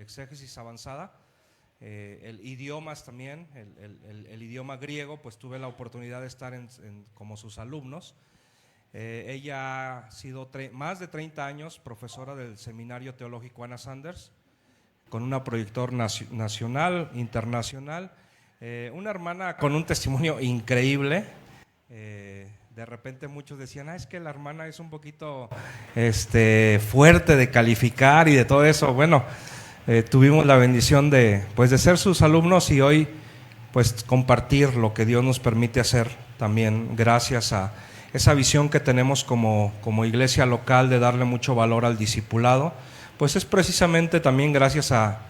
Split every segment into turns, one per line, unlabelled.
exégesis avanzada. El idiomas también, el idioma griego, pues tuve la oportunidad de estar como sus alumnos. Ella ha sido más de 30 años profesora del Seminario Teológico Anna Sanders, con una proyector nacional, internacional, una hermana con un testimonio increíble. De repente muchos decían, es que la hermana es un poquito fuerte de calificar y de todo eso. Bueno, tuvimos la bendición de ser sus alumnos y hoy pues compartir lo que Dios nos permite hacer también gracias a esa visión que tenemos como iglesia local de darle mucho valor al discipulado. Pues es precisamente también gracias a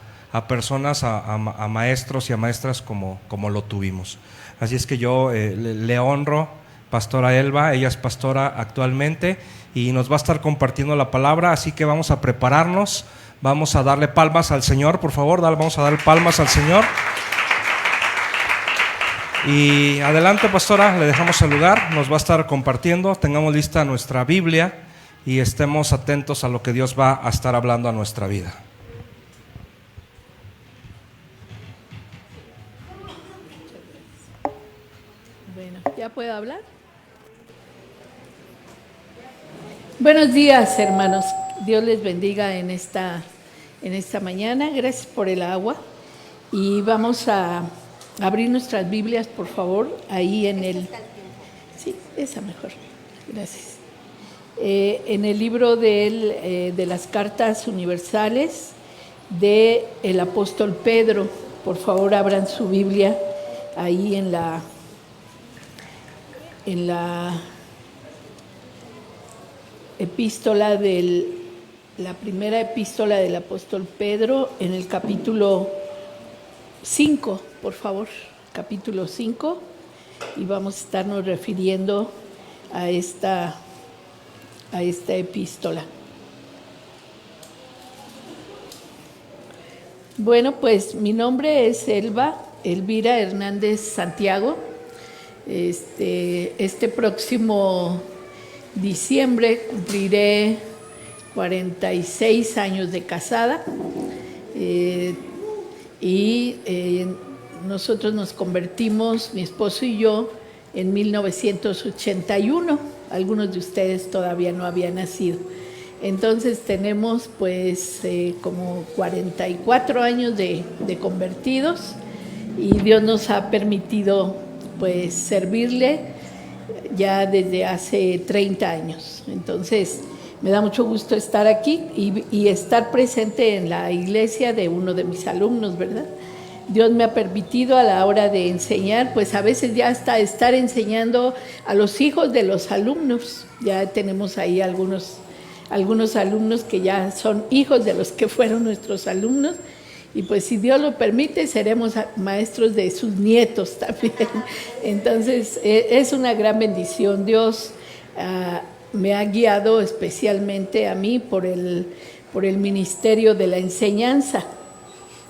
personas, a maestros y a maestras como lo tuvimos. Así es que yo le honro, pastora Elba, ella es pastora actualmente y nos va a estar compartiendo la palabra, así que vamos a prepararnos, vamos a darle palmas al Señor, por favor, vamos a darle palmas al Señor. Y adelante, pastora, le dejamos el lugar, nos va a estar compartiendo, tengamos lista nuestra Biblia y estemos atentos a lo que Dios va a estar hablando a nuestra vida.
Bueno, ¿ya puedo hablar? Buenos días, hermanos. Dios les bendiga en esta mañana. Gracias por el agua. Y vamos a abrir nuestras Biblias, por favor, ahí en el... Sí, esa mejor. Gracias. En el libro de las cartas universales del apóstol Pedro. Por favor, abran su Biblia ahí en la epístola la primera epístola del apóstol Pedro, en el capítulo 5, por favor, capítulo 5, y vamos a estarnos refiriendo a esta epístola. Bueno, pues mi nombre es Elvira Hernández Santiago. Este próximo diciembre cumpliré 46 años de casada y nosotros nos convertimos, mi esposo y yo, en 1981. Algunos de ustedes todavía no habían nacido. Entonces tenemos pues como 44 años de convertidos y Dios nos ha permitido pues servirle ya desde hace 30 años. Entonces me da mucho gusto estar aquí y estar presente en la iglesia de uno de mis alumnos, ¿verdad? Dios me ha permitido a la hora de enseñar, pues a veces ya hasta estar enseñando a los hijos de los alumnos. Ya tenemos ahí algunos alumnos que ya son hijos de los que fueron nuestros alumnos. Y pues si Dios lo permite, seremos maestros de sus nietos también. Entonces es una gran bendición. Dios me ha guiado especialmente a mí por el ministerio de la enseñanza.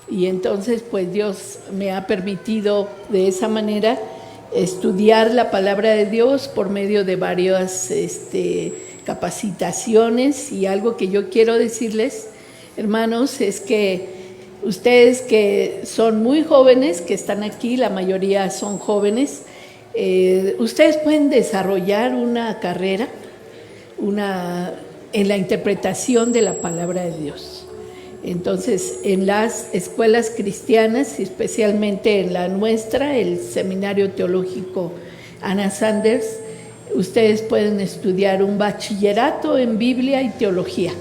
Y entonces pues Dios me ha permitido de esa manera estudiar la palabra de Dios por medio de varias capacitaciones. Y algo que yo quiero decirles, hermanos, es que ustedes que son muy jóvenes, que están aquí, la mayoría son jóvenes, ustedes pueden desarrollar una carrera en la interpretación de la palabra de Dios. Entonces, en las escuelas cristianas, especialmente en la nuestra, el Seminario Teológico Anna Sanders, ustedes pueden estudiar un bachillerato en Biblia y Teología.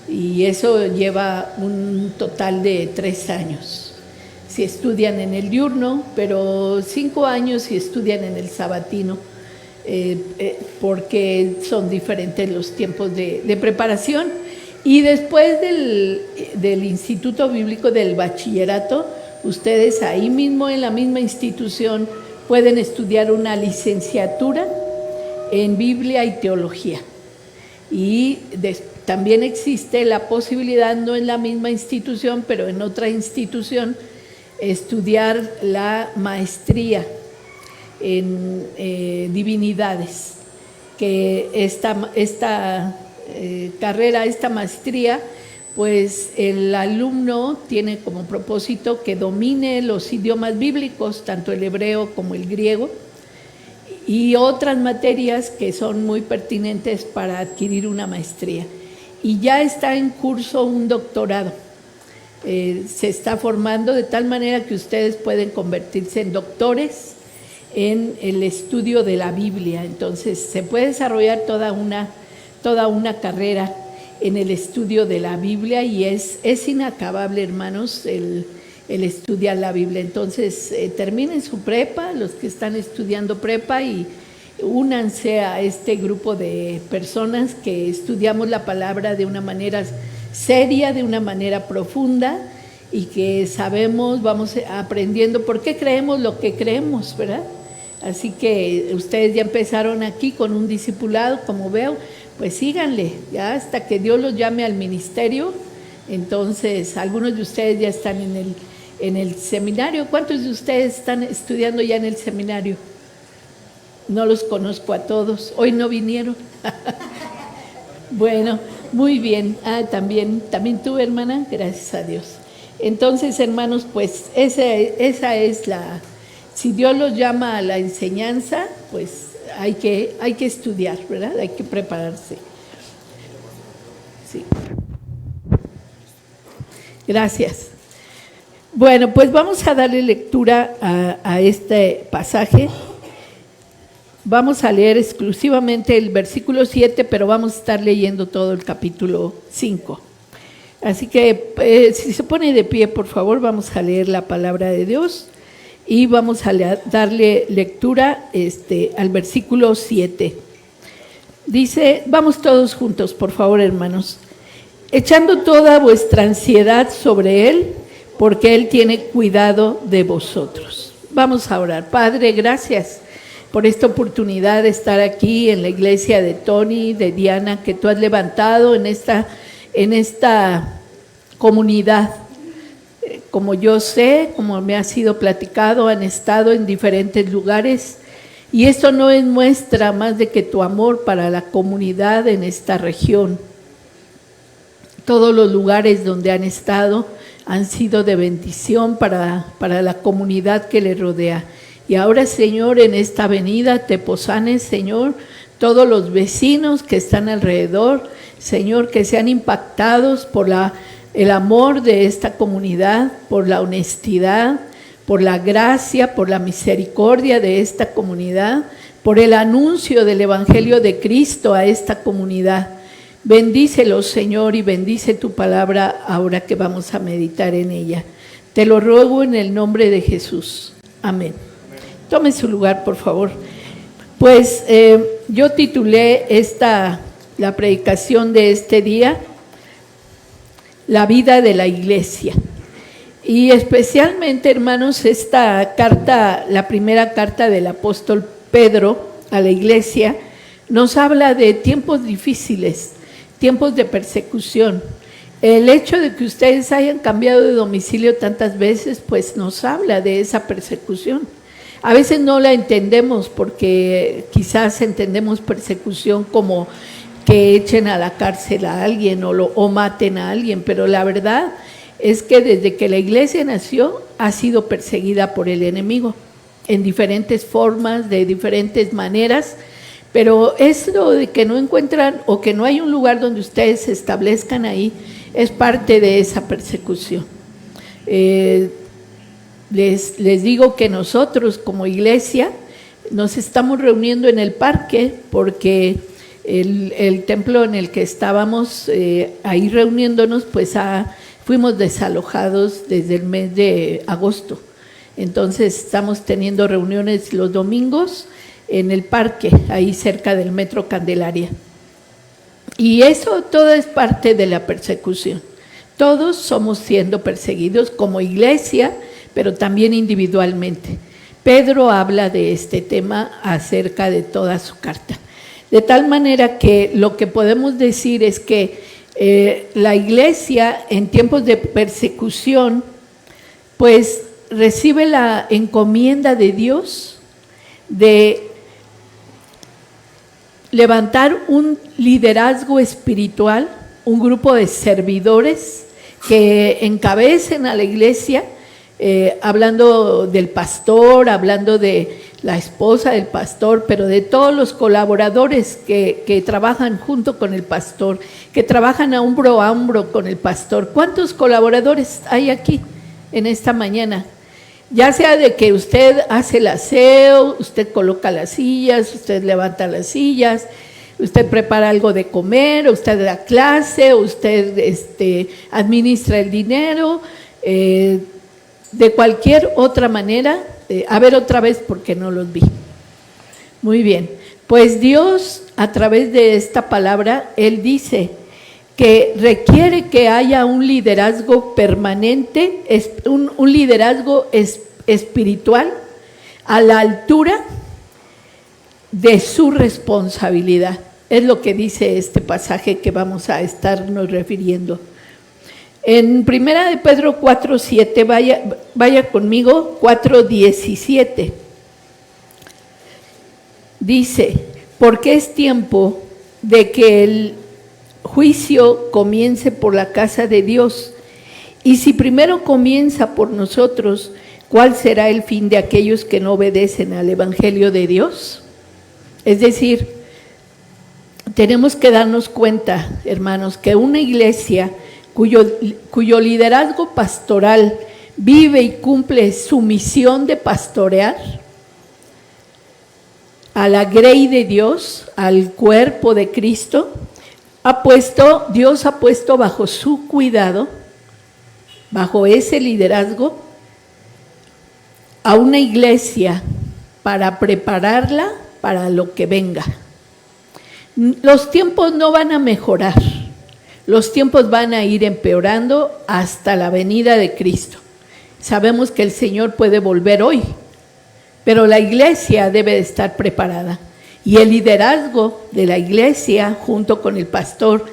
Y eso lleva un total de 3 años. Si estudian en el diurno, pero 5 años si estudian en el sabatino, porque son diferentes los tiempos de preparación. Y después del Instituto Bíblico del Bachillerato, ustedes ahí mismo en la misma institución pueden estudiar una licenciatura en Biblia y Teología. Y también existe la posibilidad, no en la misma institución, pero en otra institución, estudiar la maestría en divinidades, que esta carrera, esta maestría, pues el alumno tiene como propósito que domine los idiomas bíblicos, tanto el hebreo como el griego, y otras materias que son muy pertinentes para adquirir una maestría. Y ya está en curso un doctorado. Se está formando de tal manera que ustedes pueden convertirse en doctores en el estudio de la Biblia. Entonces se puede desarrollar toda una carrera en el estudio de la Biblia, y es inacabable, hermanos, el estudiar la Biblia. Entonces terminen su prepa, los que están estudiando prepa, y únanse a este grupo de personas que estudiamos la palabra de una manera seria, de una manera profunda, y que sabemos, vamos aprendiendo por qué creemos lo que creemos, ¿verdad? Así que ustedes ya empezaron aquí con un discipulado, como veo, pues síganle, ya hasta que Dios los llame al ministerio. Entonces, algunos de ustedes ya están en el seminario. ¿Cuántos de ustedes están estudiando ya en el seminario? No los conozco a todos, hoy no vinieron. Bueno, muy bien. También tú, hermana, gracias a Dios. Entonces, hermanos, pues esa es la... Si Dios los llama a la enseñanza, pues hay que estudiar, ¿verdad? Hay que prepararse. Sí. Gracias. Bueno, pues vamos a darle lectura a este pasaje. Vamos a leer exclusivamente el versículo 7, pero vamos a estar leyendo todo el capítulo 5. Así que si se pone de pie, por favor, vamos a leer la palabra de Dios y vamos a darle lectura al versículo 7. Dice, vamos todos juntos, por favor, hermanos. Echando toda vuestra ansiedad sobre Él, porque Él tiene cuidado de vosotros. Vamos a orar. Padre, gracias por esta oportunidad de estar aquí en la iglesia de Tony, de Diana, que tú has levantado en esta comunidad. Como yo sé, como me ha sido platicado, han estado en diferentes lugares, y esto no es muestra más de que tu amor para la comunidad en esta región. Todos los lugares donde han estado han sido de bendición para la comunidad que le rodea. Y ahora, Señor, en esta avenida Tepozanes, Señor, todos los vecinos que están alrededor, Señor, que sean impactados por el amor de esta comunidad, por la honestidad, por la gracia, por la misericordia de esta comunidad, por el anuncio del Evangelio de Cristo a esta comunidad. Bendícelos, Señor, y bendice tu palabra ahora que vamos a meditar en ella. Te lo ruego en el nombre de Jesús. Amén. Tome su lugar, por favor. Pues yo titulé la predicación de este día, La vida de la iglesia. Y especialmente, hermanos, esta carta, la primera carta del apóstol Pedro a la iglesia, nos habla de tiempos difíciles, tiempos de persecución. El hecho de que ustedes hayan cambiado de domicilio tantas veces, pues nos habla de esa persecución. A veces no la entendemos porque quizás entendemos persecución como que echen a la cárcel a alguien o maten a alguien, pero la verdad es que desde que la iglesia nació ha sido perseguida por el enemigo en diferentes formas, de diferentes maneras, pero eso de que no encuentran o que no hay un lugar donde ustedes se establezcan ahí es parte de esa persecución. Les digo que nosotros como iglesia nos estamos reuniendo en el parque porque el templo en el que estábamos ahí reuniéndonos, pues fuimos desalojados desde el mes de agosto. Entonces estamos teniendo reuniones los domingos en el parque, ahí cerca del Metro Candelaria. Y eso todo es parte de la persecución. Todos somos siendo perseguidos como iglesia, pero también individualmente. Pedro habla de este tema acerca de toda su carta. De tal manera que lo que podemos decir es que la iglesia en tiempos de persecución, pues recibe la encomienda de Dios de levantar un liderazgo espiritual un grupo de servidores que encabecen a la iglesia, hablando del pastor, hablando de la esposa del pastor, pero de todos los colaboradores que trabajan junto con el pastor, que trabajan hombro a hombro con el pastor. ¿Cuántos colaboradores hay aquí en esta mañana? Ya sea de que usted hace el aseo, usted coloca las sillas, usted levanta las sillas, usted prepara algo de comer, usted da clase, usted administra el dinero, de cualquier otra manera. A ver otra vez porque no los vi. Muy bien, pues Dios a través de esta palabra, Él dice que requiere que haya un liderazgo permanente, un liderazgo espiritual a la altura de su responsabilidad. Es lo que dice este pasaje que vamos a estarnos refiriendo. En 1 de Pedro 4:7, vaya conmigo, 4:17. Dice, porque es tiempo de que el juicio comience por la casa de Dios. Y si primero comienza por nosotros, ¿cuál será el fin de aquellos que no obedecen al Evangelio de Dios? Es decir, tenemos que darnos cuenta, hermanos, que una iglesia cuyo liderazgo pastoral vive y cumple su misión de pastorear a la grey de Dios, al cuerpo de Cristo, Dios ha puesto bajo su cuidado, bajo ese liderazgo, a una iglesia para prepararla para lo que venga. Los tiempos no van a mejorar. Los tiempos van a ir empeorando hasta la venida de Cristo. Sabemos que el Señor puede volver hoy, pero la iglesia debe de estar preparada. Y el liderazgo de la iglesia, junto con el pastor,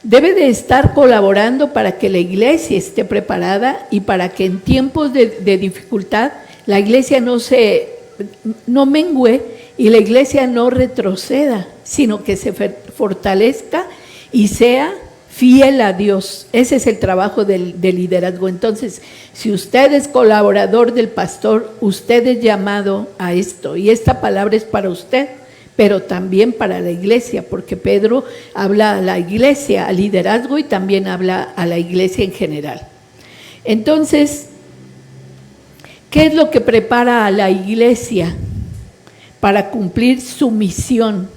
debe de estar colaborando para que la iglesia esté preparada y para que en tiempos de dificultad la iglesia no mengüe y la iglesia no retroceda, sino que se fortalezca y sea fiel a Dios. Ese es el trabajo del liderazgo. Entonces, si usted es colaborador del pastor, usted es llamado a esto. Y esta palabra es para usted, pero también para la iglesia, porque Pedro habla a la iglesia, al liderazgo, y también habla a la iglesia en general. Entonces, ¿qué es lo que prepara a la iglesia para cumplir su misión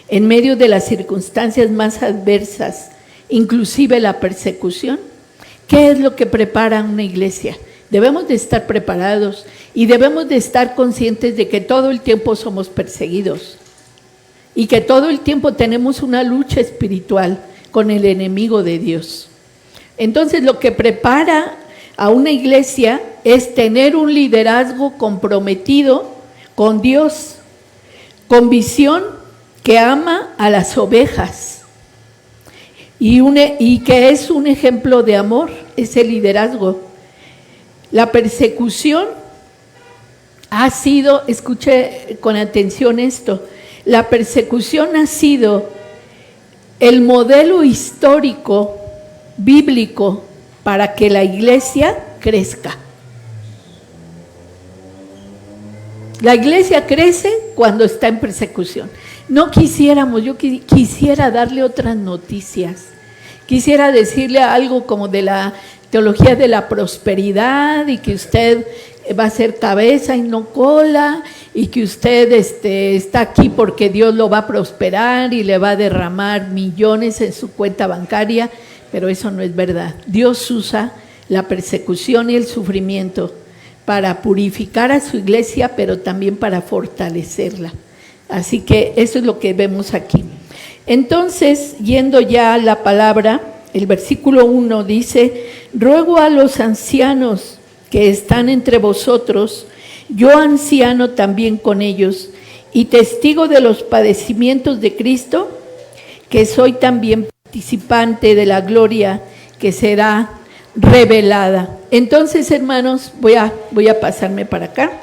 en medio de las circunstancias más adversas, inclusive la persecución? ¿Qué es lo que prepara una iglesia? Debemos de estar preparados y debemos de estar conscientes de que todo el tiempo somos perseguidos y que todo el tiempo tenemos una lucha espiritual con el enemigo de Dios. Entonces, lo que prepara a una iglesia es tener un liderazgo comprometido con Dios, con visión, que ama a las ovejas y que es un ejemplo de amor, ese liderazgo. La persecución ha sido, escuche con atención esto, la persecución ha sido el modelo histórico, bíblico, para que la iglesia crezca. La iglesia crece cuando está en persecución. No quisiéramos, yo quisiera darle otras noticias. Quisiera decirle algo como de la teología de la prosperidad y que usted va a ser cabeza y no cola y que usted está aquí porque Dios lo va a prosperar y le va a derramar millones en su cuenta bancaria, pero eso no es verdad. Dios usa la persecución y el sufrimiento para purificar a su iglesia, pero también para fortalecerla. Así que eso es lo que vemos aquí. Entonces, yendo ya a la palabra, el versículo 1 dice: ruego a los ancianos que están entre vosotros, yo anciano también con ellos, y testigo de los padecimientos de Cristo, que soy también participante de la gloria que será revelada. Entonces, hermanos, voy a pasarme para acá.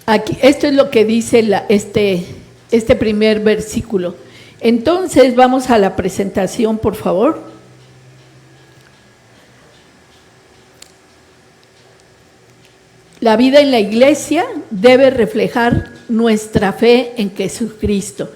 Aquí, esto es lo que dice este primer versículo. Entonces, vamos a la presentación, por favor. La vida en la iglesia debe reflejar nuestra fe en Jesucristo.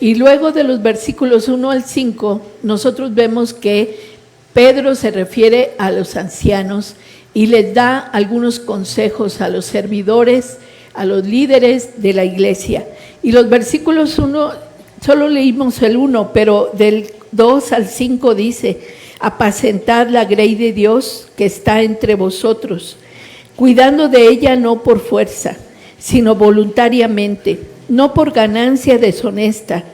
Y luego de los versículos 1 al 5, nosotros vemos que Pedro se refiere a los ancianos y les da algunos consejos a los servidores, a los líderes de la iglesia. Y los versículos 1, solo leímos el 1, pero del 2 al 5 dice: apacentad la grey de Dios que está entre vosotros, cuidando de ella no por fuerza, sino voluntariamente, no por ganancia deshonesta,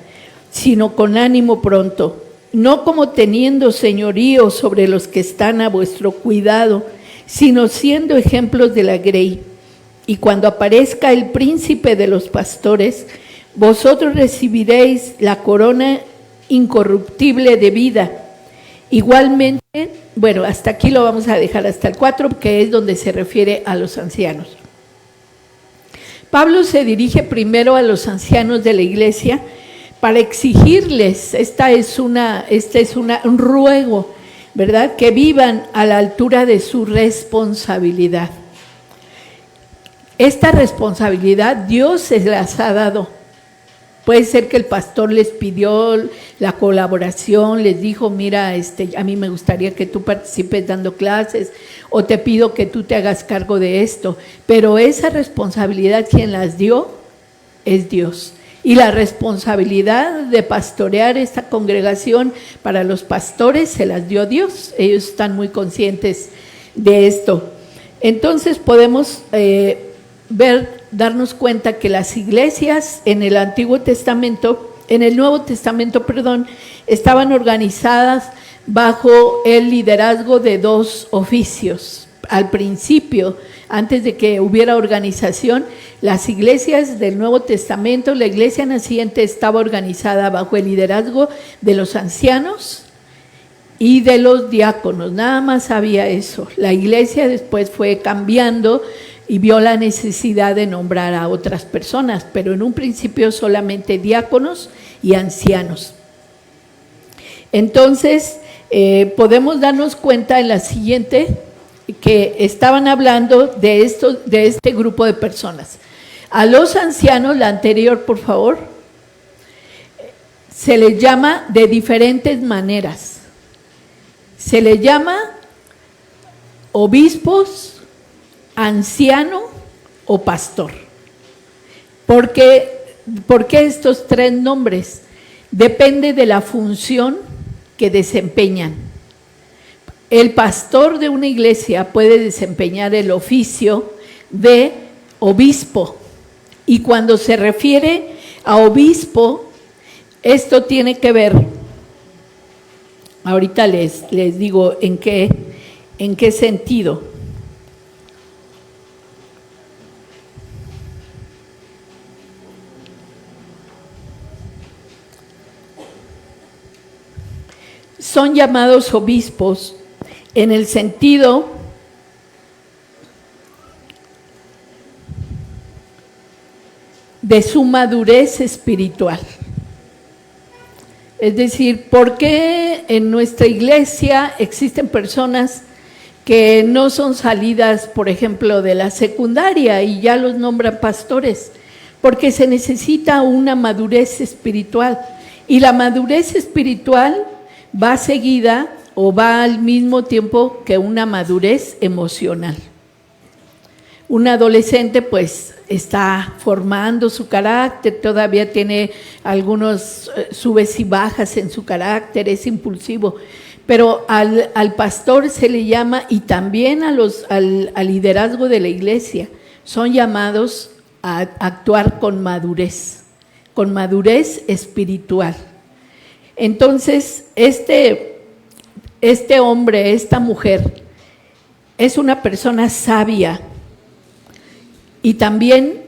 sino con ánimo pronto, no como teniendo señorío sobre los que están a vuestro cuidado, sino siendo ejemplos de la grey. Y cuando aparezca el príncipe de los pastores, vosotros recibiréis la corona incorruptible de vida. Igualmente, bueno, hasta aquí lo vamos a dejar hasta el 4, que es donde se refiere a los ancianos. Pablo se dirige primero a los ancianos de la iglesia para exigirles, un ruego, ¿verdad?, que vivan a la altura de su responsabilidad. Esta responsabilidad Dios se las ha dado. Puede ser que el pastor les pidió la colaboración, les dijo: mira, a mí me gustaría que tú participes dando clases, o te pido que tú te hagas cargo de esto. Pero esa responsabilidad, quien las dio es Dios. Y la responsabilidad de pastorear esta congregación para los pastores se las dio Dios. Ellos están muy conscientes de esto. Entonces podemos darnos cuenta que las iglesias en el Nuevo Testamento, estaban organizadas bajo el liderazgo de dos oficios. Al principio, antes de que hubiera organización, las iglesias del Nuevo Testamento, la iglesia naciente estaba organizada bajo el liderazgo de los ancianos y de los diáconos. Nada más había eso. La iglesia después fue cambiando y vio la necesidad de nombrar a otras personas, pero en un principio solamente diáconos y ancianos. Entonces, podemos darnos cuenta en la siguiente, que estaban hablando de este grupo de personas. A los ancianos, la anterior, por favor, se les llama de diferentes maneras. Se les llama obispos, anciano o pastor. ¿Por qué estos tres nombres? Depende de la función que desempeñan. El pastor de una iglesia puede desempeñar el oficio de obispo. Y cuando se refiere a obispo, esto tiene que ver, ahorita les digo en qué sentido. Son llamados obispos en el sentido de su madurez espiritual. Es decir, ¿por qué en nuestra iglesia existen personas que no son salidas, por ejemplo, de la secundaria y ya los nombran pastores? Porque se necesita una madurez espiritual, y la madurez espiritual va seguida o va al mismo tiempo que una madurez emocional. Un adolescente pues está formando su carácter, todavía tiene algunos subes y bajas en su carácter, es impulsivo, pero al pastor se le llama, y también al liderazgo de la iglesia, son llamados a actuar con madurez espiritual. Entonces, este hombre, esta mujer, es una persona sabia y también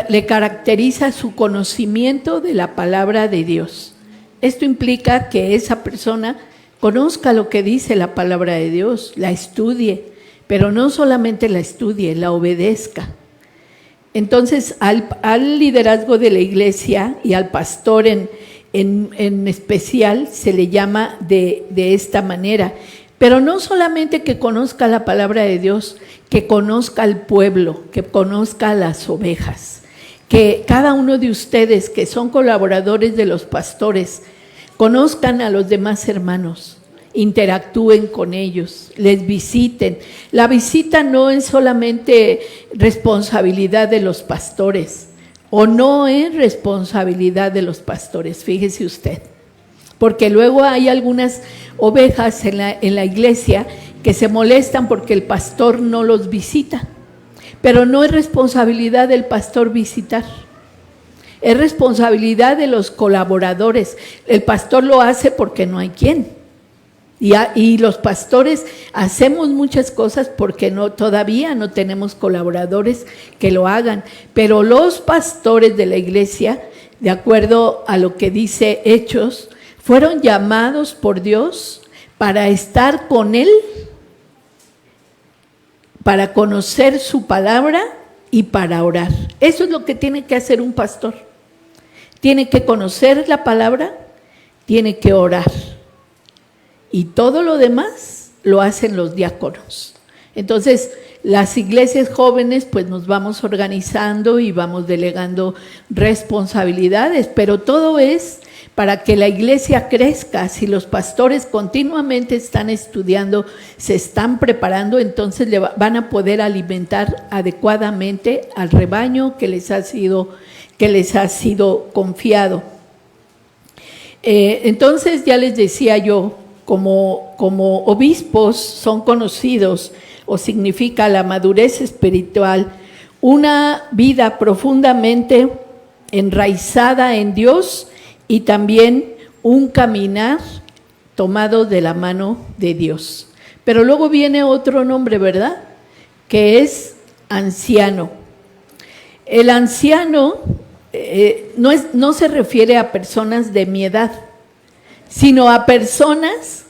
le caracteriza su conocimiento de la palabra de Dios. Esto implica que esa persona conozca lo que dice la palabra de Dios, la estudie, pero no solamente la estudie, la obedezca. Entonces, al liderazgo de la iglesia y al pastor en especial se le llama de esta manera. Pero no solamente que conozca la palabra de Dios, que conozca al pueblo, que conozca a las ovejas. Que cada uno de ustedes que son colaboradores de los pastores conozcan a los demás hermanos, interactúen con ellos, les visiten. La visita no es solamente responsabilidad de los pastores, o no es responsabilidad de los pastores, fíjese usted. Porque luego hay algunas ovejas en la iglesia que se molestan porque el pastor no los visita. Pero no es responsabilidad del pastor visitar, es responsabilidad de los colaboradores. El pastor lo hace porque no hay quien. Y los pastores hacemos muchas cosas porque todavía no tenemos colaboradores que lo hagan. Pero los pastores de la iglesia, de acuerdo a lo que dice Hechos, fueron llamados por Dios para estar con Él, para conocer su palabra y para orar. Eso es lo que tiene que hacer un pastor. Tiene que conocer la palabra, tiene que orar. Y todo lo demás lo hacen los diáconos. Entonces, las iglesias jóvenes, pues nos vamos organizando y vamos delegando responsabilidades, pero todo es para que la iglesia crezca. Si los pastores continuamente están estudiando, se están preparando, entonces van a poder alimentar adecuadamente al rebaño que les ha sido confiado. Entonces ya les decía yo, como obispos son conocidos, o significa la madurez espiritual, una vida profundamente enraizada en Dios, y también un caminar tomado de la mano de Dios. Pero luego viene otro nombre, ¿verdad? Que es anciano. El anciano no se refiere a personas de mi edad, sino a personas,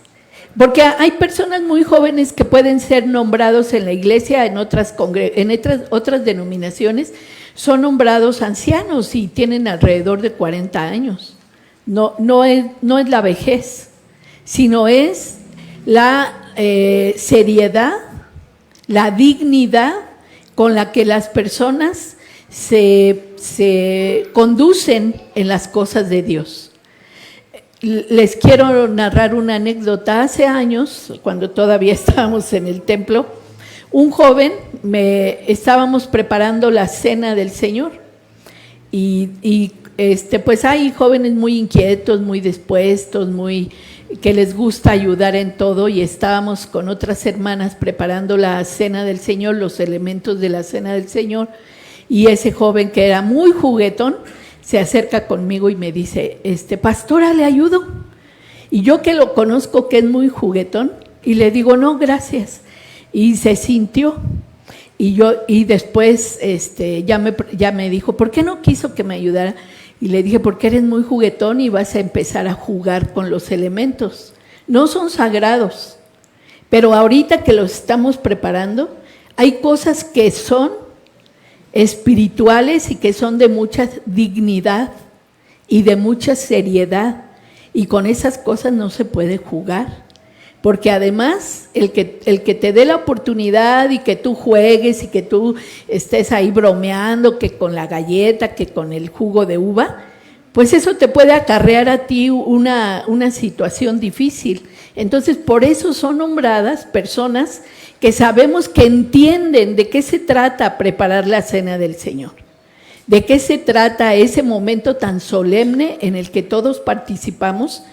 porque hay personas muy jóvenes que pueden ser nombrados en la iglesia, en otras denominaciones, son nombrados ancianos y tienen alrededor de 40 años. No es la vejez, sino es la seriedad, la dignidad con la que las personas se conducen en las cosas de Dios. Les quiero narrar una anécdota. Hace años, cuando todavía estábamos en el templo, un joven, estábamos preparando la cena del Señor y pues hay jóvenes muy inquietos, muy dispuestos, que les gusta ayudar en todo, y estábamos con otras hermanas preparando la cena del Señor, los elementos de la cena del Señor, y ese joven que era muy juguetón se acerca conmigo y me dice, pastora, ¿le ayudo? Y yo que lo conozco que es muy juguetón, y le digo, no, gracias, y se sintió. Y después ya me dijo, ¿por qué no quiso que me ayudara? Y le dije, porque eres muy juguetón y vas a empezar a jugar con los elementos. No son sagrados, pero ahorita que los estamos preparando, hay cosas que son espirituales y que son de mucha dignidad y de mucha seriedad. Y con esas cosas no se puede jugar. Porque además, el que te dé la oportunidad y que tú juegues y que tú estés ahí bromeando, que con la galleta, que con el jugo de uva, pues eso te puede acarrear a ti una situación difícil. Entonces, por eso son nombradas personas que sabemos que entienden de qué se trata preparar la cena del Señor. De qué se trata ese momento tan solemne en el que todos participamos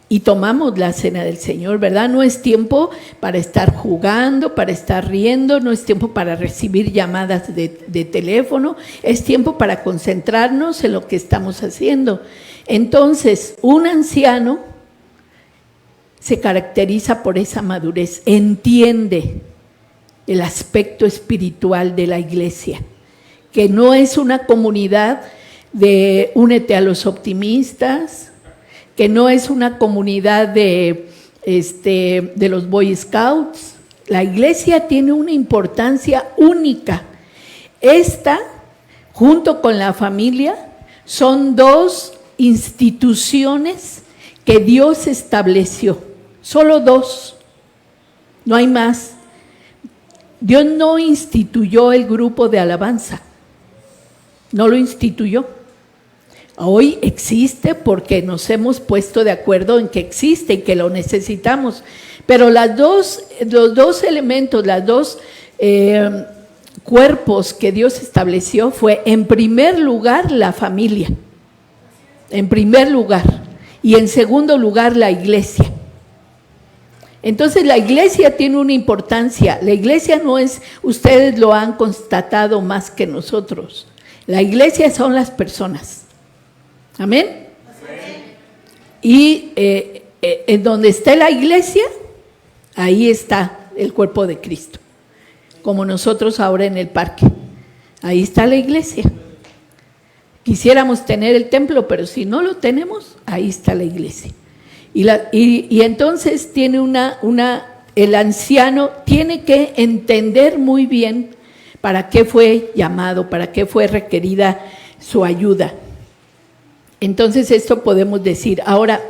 y tomamos la cena del Señor, ¿verdad? No es tiempo para estar jugando, para estar riendo, no es tiempo para recibir llamadas de teléfono, es tiempo para concentrarnos en lo que estamos haciendo. Entonces, un anciano se caracteriza por esa madurez, entiende el aspecto espiritual de la iglesia, que no es una comunidad de únete a los optimistas, que no es una comunidad de los Boy Scouts. La iglesia tiene una importancia única. Esta, junto con la familia, son dos instituciones que Dios estableció. Solo dos, no hay más. Dios no instituyó el grupo de alabanza, no lo instituyó. Hoy existe porque nos hemos puesto de acuerdo en que existe y que lo necesitamos. Pero los dos elementos, los dos cuerpos que Dios estableció fue, en primer lugar, la familia. En primer lugar. Y en segundo lugar, la iglesia. Entonces, la iglesia tiene una importancia. La iglesia no es, ustedes lo han constatado más que nosotros. La iglesia son las personas. ¿Amén? Amén. Y en donde esté la iglesia, ahí está el cuerpo de Cristo. Como nosotros ahora en el parque. Ahí está la iglesia. Quisiéramos tener el templo, pero si no lo tenemos, ahí está la iglesia. Y entonces tiene el anciano tiene que entender muy bien para qué fue llamado, para qué fue requerida su ayuda. Entonces esto podemos decir. Ahora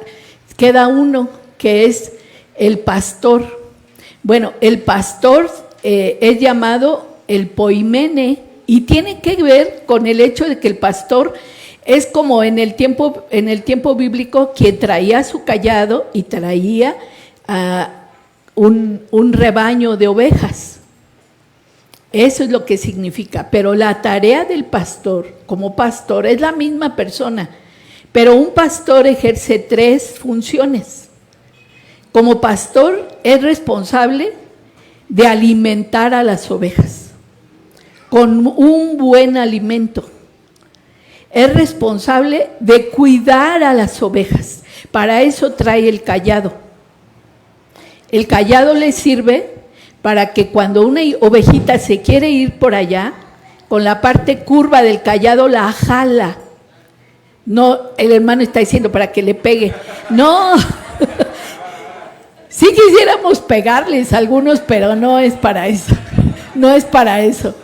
queda uno que es el pastor. Bueno, el pastor es llamado el poimene y tiene que ver con el hecho de que el pastor es como en el tiempo bíblico quien traía su cayado y traía un rebaño de ovejas. Eso es lo que significa. Pero la tarea del pastor, como pastor, es la misma persona. Pero un pastor ejerce 3 funciones. Como pastor es responsable de alimentar a las ovejas con un buen alimento. Es responsable de cuidar a las ovejas. Para eso trae el cayado. El cayado le sirve para que cuando una ovejita se quiere ir por allá, con la parte curva del cayado la jala. No, el hermano está diciendo para que le pegue. No. Sí quisiéramos pegarles a algunos, pero no es para eso. No es para eso.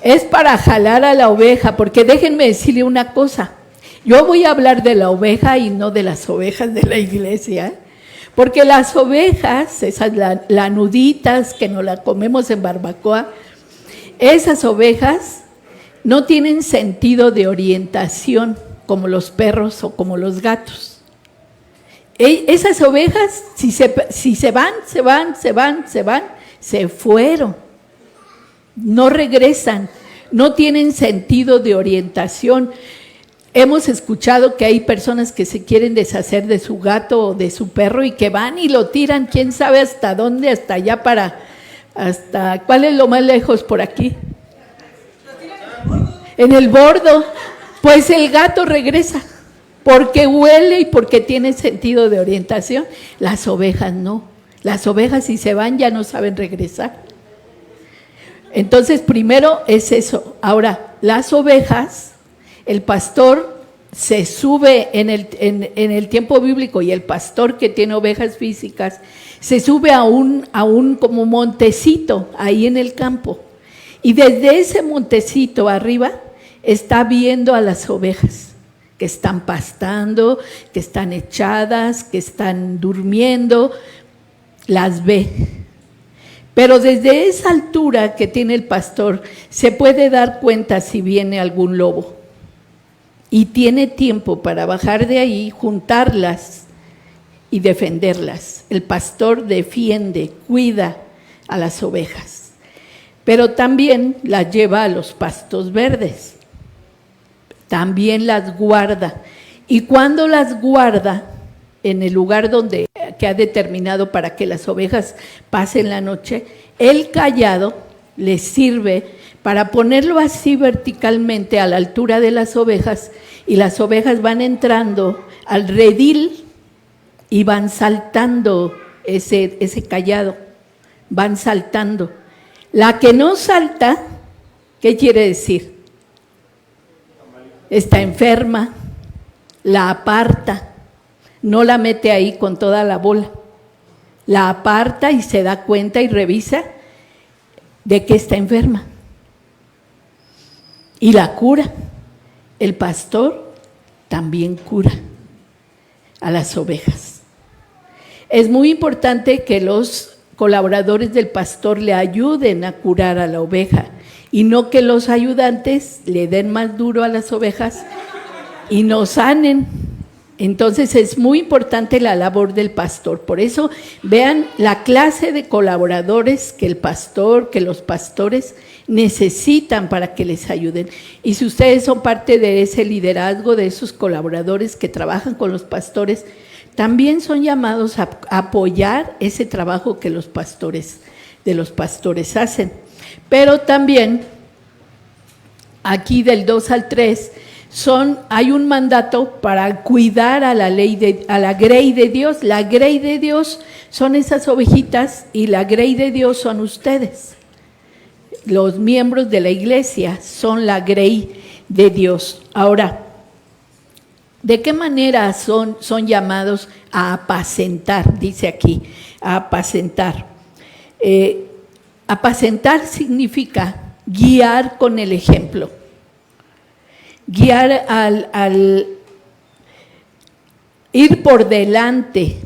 Es para jalar a la oveja, porque déjenme decirle una cosa. Yo voy a hablar de la oveja y no de las ovejas de la iglesia, porque las ovejas, esas lanuditas que nos las comemos en barbacoa, esas ovejas no tienen sentido de orientación como los perros o como los gatos. Esas ovejas, si se van, se fueron. No regresan, no tienen sentido de orientación. Hemos escuchado que hay personas que se quieren deshacer de su gato o de su perro y que van y lo tiran, quién sabe hasta dónde, hasta allá ¿cuál es lo más lejos por aquí? En el bordo. Pues el gato regresa, porque huele y porque tiene sentido de orientación. Las ovejas no. Las ovejas si se van ya no saben regresar. Entonces, primero es eso. Ahora, las ovejas, el pastor se sube en el tiempo bíblico, y el pastor que tiene ovejas físicas se sube a un como montecito ahí en el campo, y desde ese montecito arriba está viendo a las ovejas que están pastando, que están echadas, que están durmiendo, las ve. Pero desde esa altura que tiene el pastor se puede dar cuenta si viene algún lobo, y tiene tiempo para bajar de ahí, juntarlas y defenderlas. El pastor defiende, cuida a las ovejas, pero también las lleva a los pastos verdes, también las guarda, y cuando las guarda en el lugar que ha determinado para que las ovejas pasen la noche, el cayado les sirve para ponerlo así verticalmente a la altura de las ovejas, y las ovejas van entrando al redil y van saltando ese cayado, van saltando. La que no salta, ¿qué quiere decir? Está enferma, la aparta. No la mete ahí con toda la bola, la aparta y se da cuenta y revisa de que está enferma. y la cura. El pastor también cura a las ovejas. Es muy importante que los colaboradores del pastor le ayuden a curar a la oveja y no que los ayudantes le den más duro a las ovejas y no sanen. Entonces es muy importante la labor del pastor. Por eso vean la clase de colaboradores que el pastor, que los pastores necesitan para que les ayuden. Y si ustedes son parte de ese liderazgo, de esos colaboradores que trabajan con los pastores, también son llamados a apoyar ese trabajo que los pastores hacen. Pero también aquí del 2 al 3 hay un mandato para cuidar a la grey de Dios. La grey de Dios son esas ovejitas y la grey de Dios son ustedes. Los miembros de la iglesia son la grey de Dios. Ahora, ¿de qué manera son llamados a apacentar? Dice aquí, a apacentar. Apacentar significa guiar con el ejemplo. Guiar al ir por delante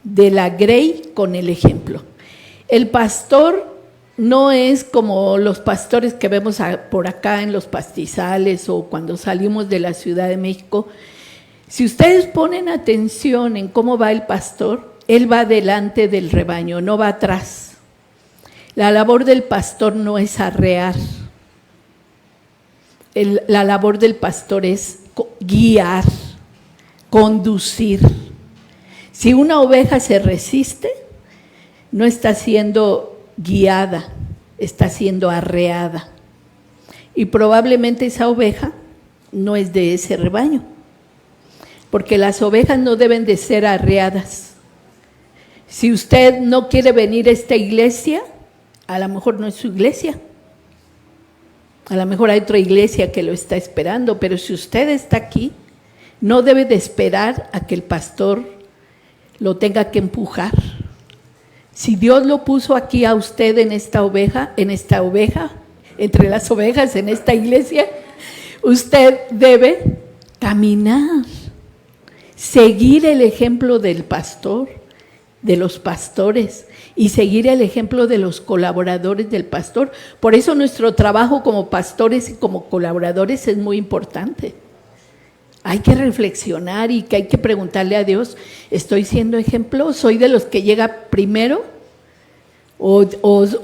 de la grey con el ejemplo. El pastor no es como los pastores que vemos por acá en los pastizales o cuando salimos de la Ciudad de México. Si ustedes ponen atención en cómo va el pastor, él va delante del rebaño, no va atrás. La labor del pastor no es arrear. La labor del pastor es guiar, conducir. Si una oveja se resiste, no está siendo guiada, está siendo arreada. Y probablemente esa oveja no es de ese rebaño, porque las ovejas no deben de ser arreadas. Si usted no quiere venir a esta iglesia, a lo mejor no es su iglesia. A lo mejor hay otra iglesia que lo está esperando, pero si usted está aquí, no debe de esperar a que el pastor lo tenga que empujar. Si Dios lo puso aquí a usted en esta oveja, entre las ovejas en esta iglesia, usted debe caminar, seguir el ejemplo del pastor, de los pastores, y seguir el ejemplo de los colaboradores del pastor. Por eso nuestro trabajo como pastores y como colaboradores es muy importante. Hay que reflexionar y que hay que preguntarle a Dios, ¿estoy siendo ejemplo? ¿Soy de los que llega primero? ¿O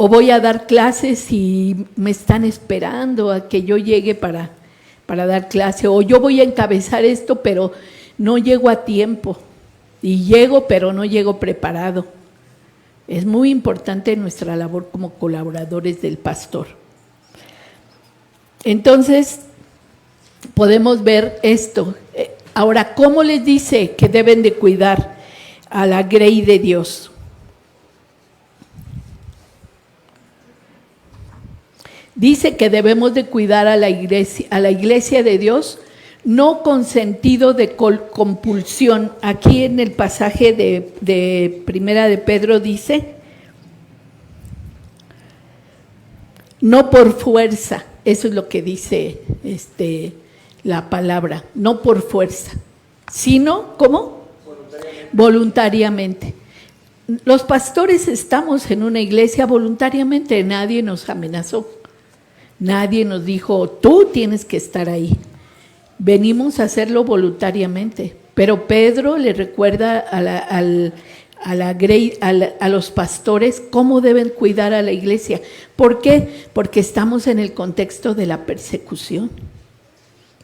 voy a dar clases y me están esperando a que yo llegue para dar clase? ¿O yo voy a encabezar esto pero no llego a tiempo? Y llego pero no llego preparado. Es muy importante nuestra labor como colaboradores del pastor. Entonces, podemos ver esto. Ahora, ¿cómo les dice que deben de cuidar a la grey de Dios? Dice que debemos de cuidar a la iglesia de Dios, no con sentido de compulsión. Aquí en el pasaje de Primera de Pedro dice, no por fuerza, eso es lo que dice la palabra, no por fuerza, sino, ¿cómo? Voluntariamente. Los pastores estamos en una iglesia voluntariamente, nadie nos amenazó, nadie nos dijo, tú tienes que estar ahí. Venimos a hacerlo voluntariamente, pero Pedro le recuerda a los pastores cómo deben cuidar a la iglesia. ¿Por qué? Porque estamos en el contexto de la persecución,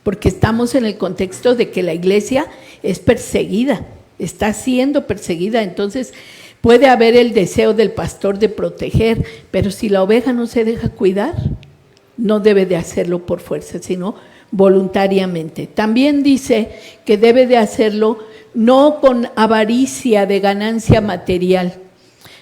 porque estamos en el contexto de que la iglesia es perseguida, está siendo perseguida. Entonces puede haber el deseo del pastor de proteger, pero si la oveja no se deja cuidar, no debe de hacerlo por fuerza, sino voluntariamente. También dice que debe de hacerlo no con avaricia de ganancia material.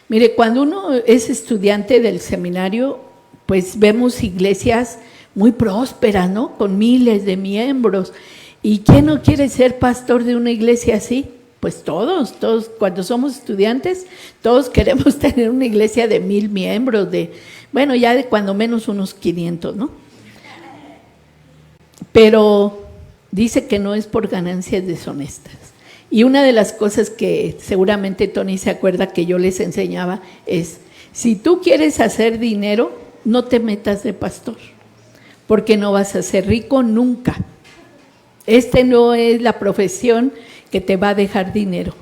Mire, cuando uno es estudiante del seminario, pues vemos iglesias muy prósperas, ¿no? Con miles de miembros. ¿Y quién no quiere ser pastor de una iglesia así? Pues todos, cuando somos estudiantes, todos queremos tener una iglesia de 1,000 miembros, ya de cuando menos unos 500, ¿no? pero dice que no es por ganancias deshonestas. Y una de las cosas que seguramente Tony se acuerda que yo les enseñaba es, si tú quieres hacer dinero, no te metas de pastor, porque no vas a ser rico nunca. No es la profesión que te va a dejar dinero.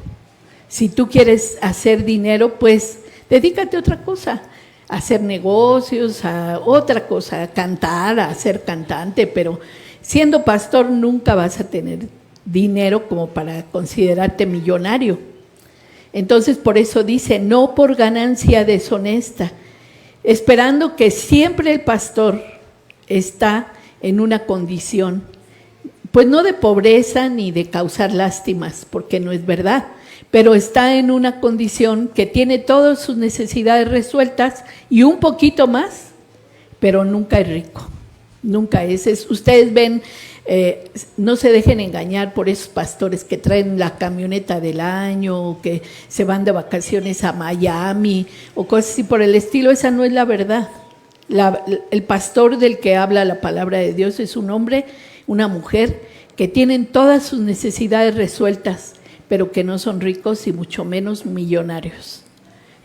Si tú quieres hacer dinero, pues dedícate a otra cosa, a hacer negocios, a otra cosa, a cantar, a ser cantante, pero siendo pastor nunca vas a tener dinero como para considerarte millonario. Entonces por eso dice, no por ganancia deshonesta, esperando que siempre el pastor está en una condición, pues no de pobreza ni de causar lástimas, porque no es verdad, pero está en una condición que tiene todas sus necesidades resueltas y un poquito más, pero nunca es rico, nunca es. Ustedes ven, no se dejen engañar por esos pastores que traen la camioneta del año, o que se van de vacaciones a Miami, o cosas así por el estilo. Esa no es la verdad. El pastor del que habla la palabra de Dios es un hombre, una mujer, que tienen todas sus necesidades resueltas, pero que no son ricos y mucho menos millonarios.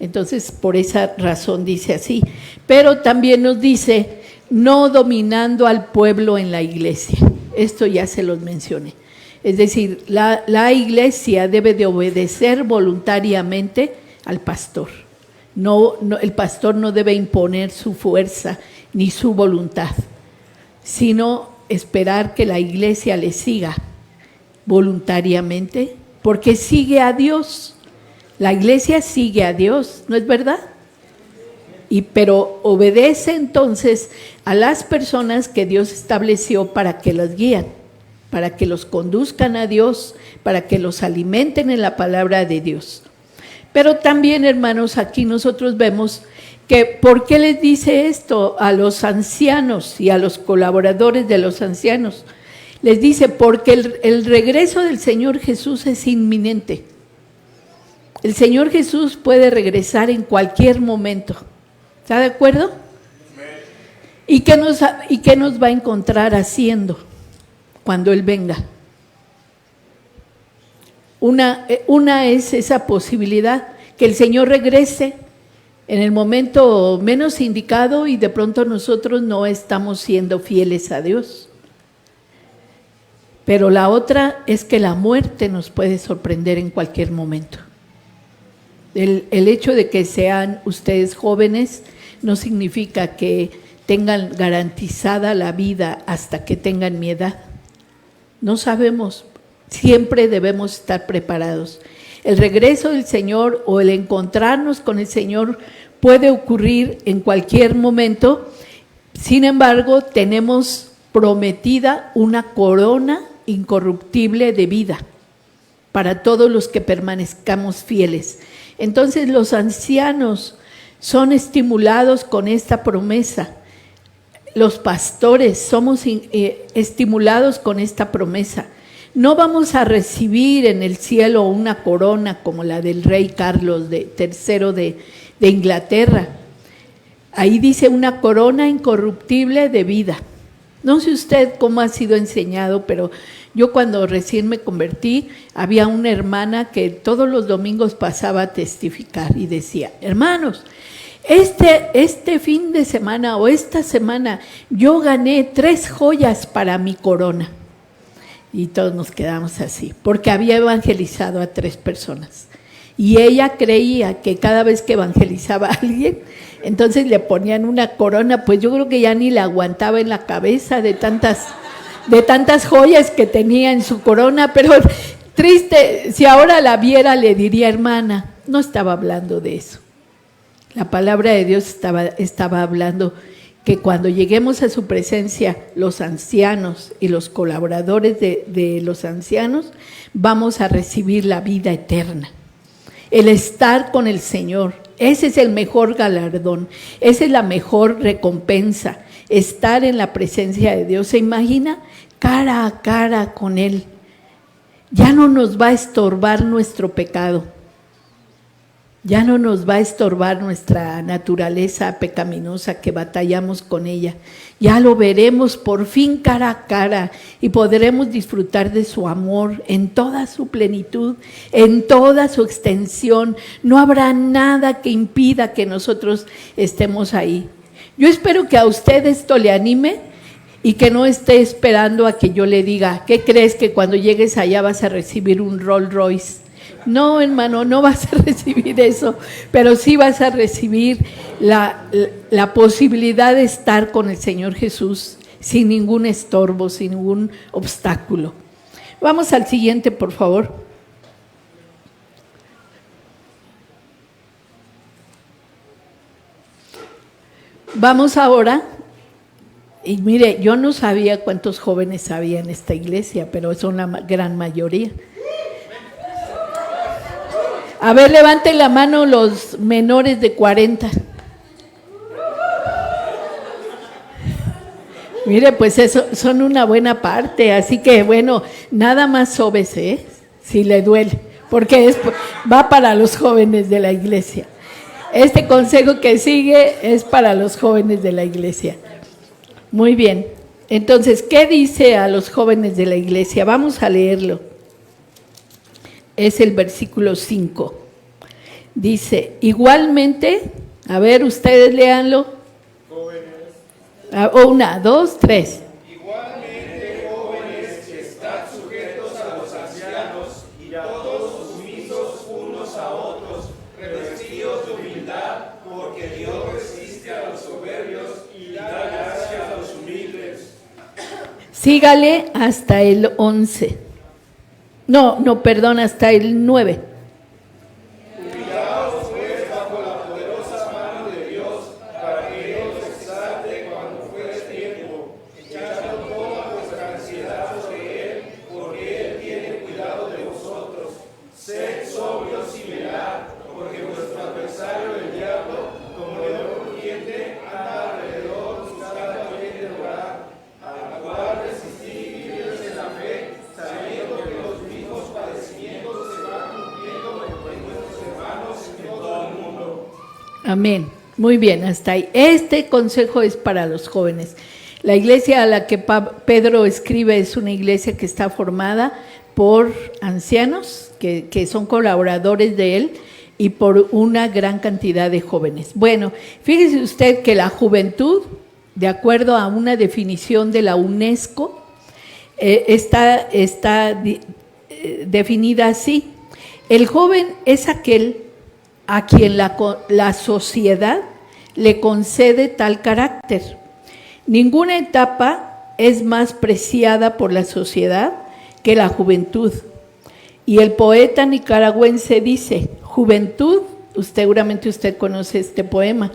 Entonces, por esa razón dice así. Pero también nos dice, no dominando al pueblo en la iglesia. Esto ya se los mencioné. Es decir, la iglesia debe de obedecer voluntariamente al pastor. No, el pastor no debe imponer su fuerza ni su voluntad, sino esperar que la iglesia le siga voluntariamente, porque sigue a Dios. La iglesia sigue a Dios, ¿no es verdad? Pero obedece entonces a las personas que Dios estableció para que las guíen, para que los conduzcan a Dios, para que los alimenten en la palabra de Dios. Pero también, hermanos, aquí nosotros vemos que ¿por qué les dice esto a los ancianos y a los colaboradores de los ancianos? Les dice, porque el regreso del Señor Jesús es inminente. El Señor Jesús puede regresar en cualquier momento. ¿Está de acuerdo? ¿Y qué nos va a encontrar haciendo cuando Él venga? Una es esa posibilidad, que el Señor regrese en el momento menos indicado y de pronto nosotros no estamos siendo fieles a Dios. Pero la otra es que la muerte nos puede sorprender en cualquier momento. El hecho de que sean ustedes jóvenes no significa que tengan garantizada la vida hasta que tengan mi edad. No sabemos, siempre debemos estar preparados. El regreso del Señor o el encontrarnos con el Señor puede ocurrir en cualquier momento. Sin embargo, tenemos prometida una corona incorruptible de vida para todos los que permanezcamos fieles. Entonces los ancianos son estimulados con esta promesa. Los pastores somos estimulados con esta promesa. No vamos a recibir en el cielo una corona como la del rey Carlos III de Inglaterra. Ahí dice una corona incorruptible de vida. No sé usted cómo ha sido enseñado, pero yo cuando recién me convertí, había una hermana que todos los domingos pasaba a testificar y decía, hermanos, este fin de semana o esta semana yo gané 3 joyas para mi corona. Y todos nos quedamos así, porque había evangelizado a 3 personas. Y ella creía que cada vez que evangelizaba a alguien, entonces le ponían una corona, pues yo creo que ya ni la aguantaba en la cabeza de tantas joyas que tenía en su corona, pero triste, si ahora la viera le diría, hermana, no estaba hablando de eso. La palabra de Dios estaba hablando que cuando lleguemos a su presencia, los ancianos y los colaboradores de los ancianos, vamos a recibir la vida eterna. El estar con el Señor, ese es el mejor galardón, esa es la mejor recompensa, estar en la presencia de Dios. ¿Se imagina? Cara a cara con Él. Ya no nos va a estorbar nuestro pecado. Ya no nos va a estorbar nuestra naturaleza pecaminosa que batallamos con ella. Ya lo veremos por fin cara a cara y podremos disfrutar de su amor en toda su plenitud, en toda su extensión. No habrá nada que impida que nosotros estemos ahí. Yo espero que a usted esto le anime y que no esté esperando a que yo le diga, ¿qué crees que cuando llegues allá vas a recibir un Rolls Royce? No, hermano, no vas a recibir eso, pero sí vas a recibir la posibilidad de estar con el Señor Jesús sin ningún estorbo, sin ningún obstáculo. Vamos al siguiente, por favor. Vamos ahora, y mire, yo no sabía cuántos jóvenes había en esta iglesia, pero son la gran mayoría. A ver, levanten la mano los menores de 40. Mire, pues eso son una buena parte, así que bueno, nada más sóbese, si le duele, porque va para los jóvenes de la iglesia. Este consejo que sigue es para los jóvenes de la iglesia. Muy bien, entonces, ¿qué dice a los jóvenes de la iglesia? Vamos a leerlo. Es el versículo 5. Dice, igualmente, a ver, ustedes léanlo. Jóvenes. 1, 2, 3.
Igualmente, jóvenes, estad sujetos a los ancianos y todos sumisos unos a otros, revestidos de humildad, porque Dios resiste a los soberbios y da gracia a los humildes.
Sígale hasta el 11. Perdón, hasta el 9.
Cuidaos pues bajo la poderosa mano de Dios, para que Él os exalte cuando fuere tiempo, echando toda vuestra ansiedad sobre Él, porque Él tiene cuidado de vosotros. Sed sobrios y velad, porque vuestro adversario el diablo, como león rugiente, anda alrededor buscando a quien devorar, a la cual resistid firmes en la fe, sabiendo que los mismos padecimientos se van cumpliendo en nuestros hermanos en todo el mundo.
Amén. Muy bien, hasta ahí. Este consejo es para los jóvenes. La iglesia a la que Pedro escribe es una iglesia que está formada por ancianos, que son colaboradores de él, y por una gran cantidad de jóvenes. Bueno, fíjese usted que la juventud, de acuerdo a una definición de la UNESCO, está definida así. El joven es aquel a quien la sociedad le concede tal carácter. Ninguna etapa es más preciada por la sociedad que la juventud. Y el poeta nicaragüense dice, juventud, seguramente usted conoce este poema,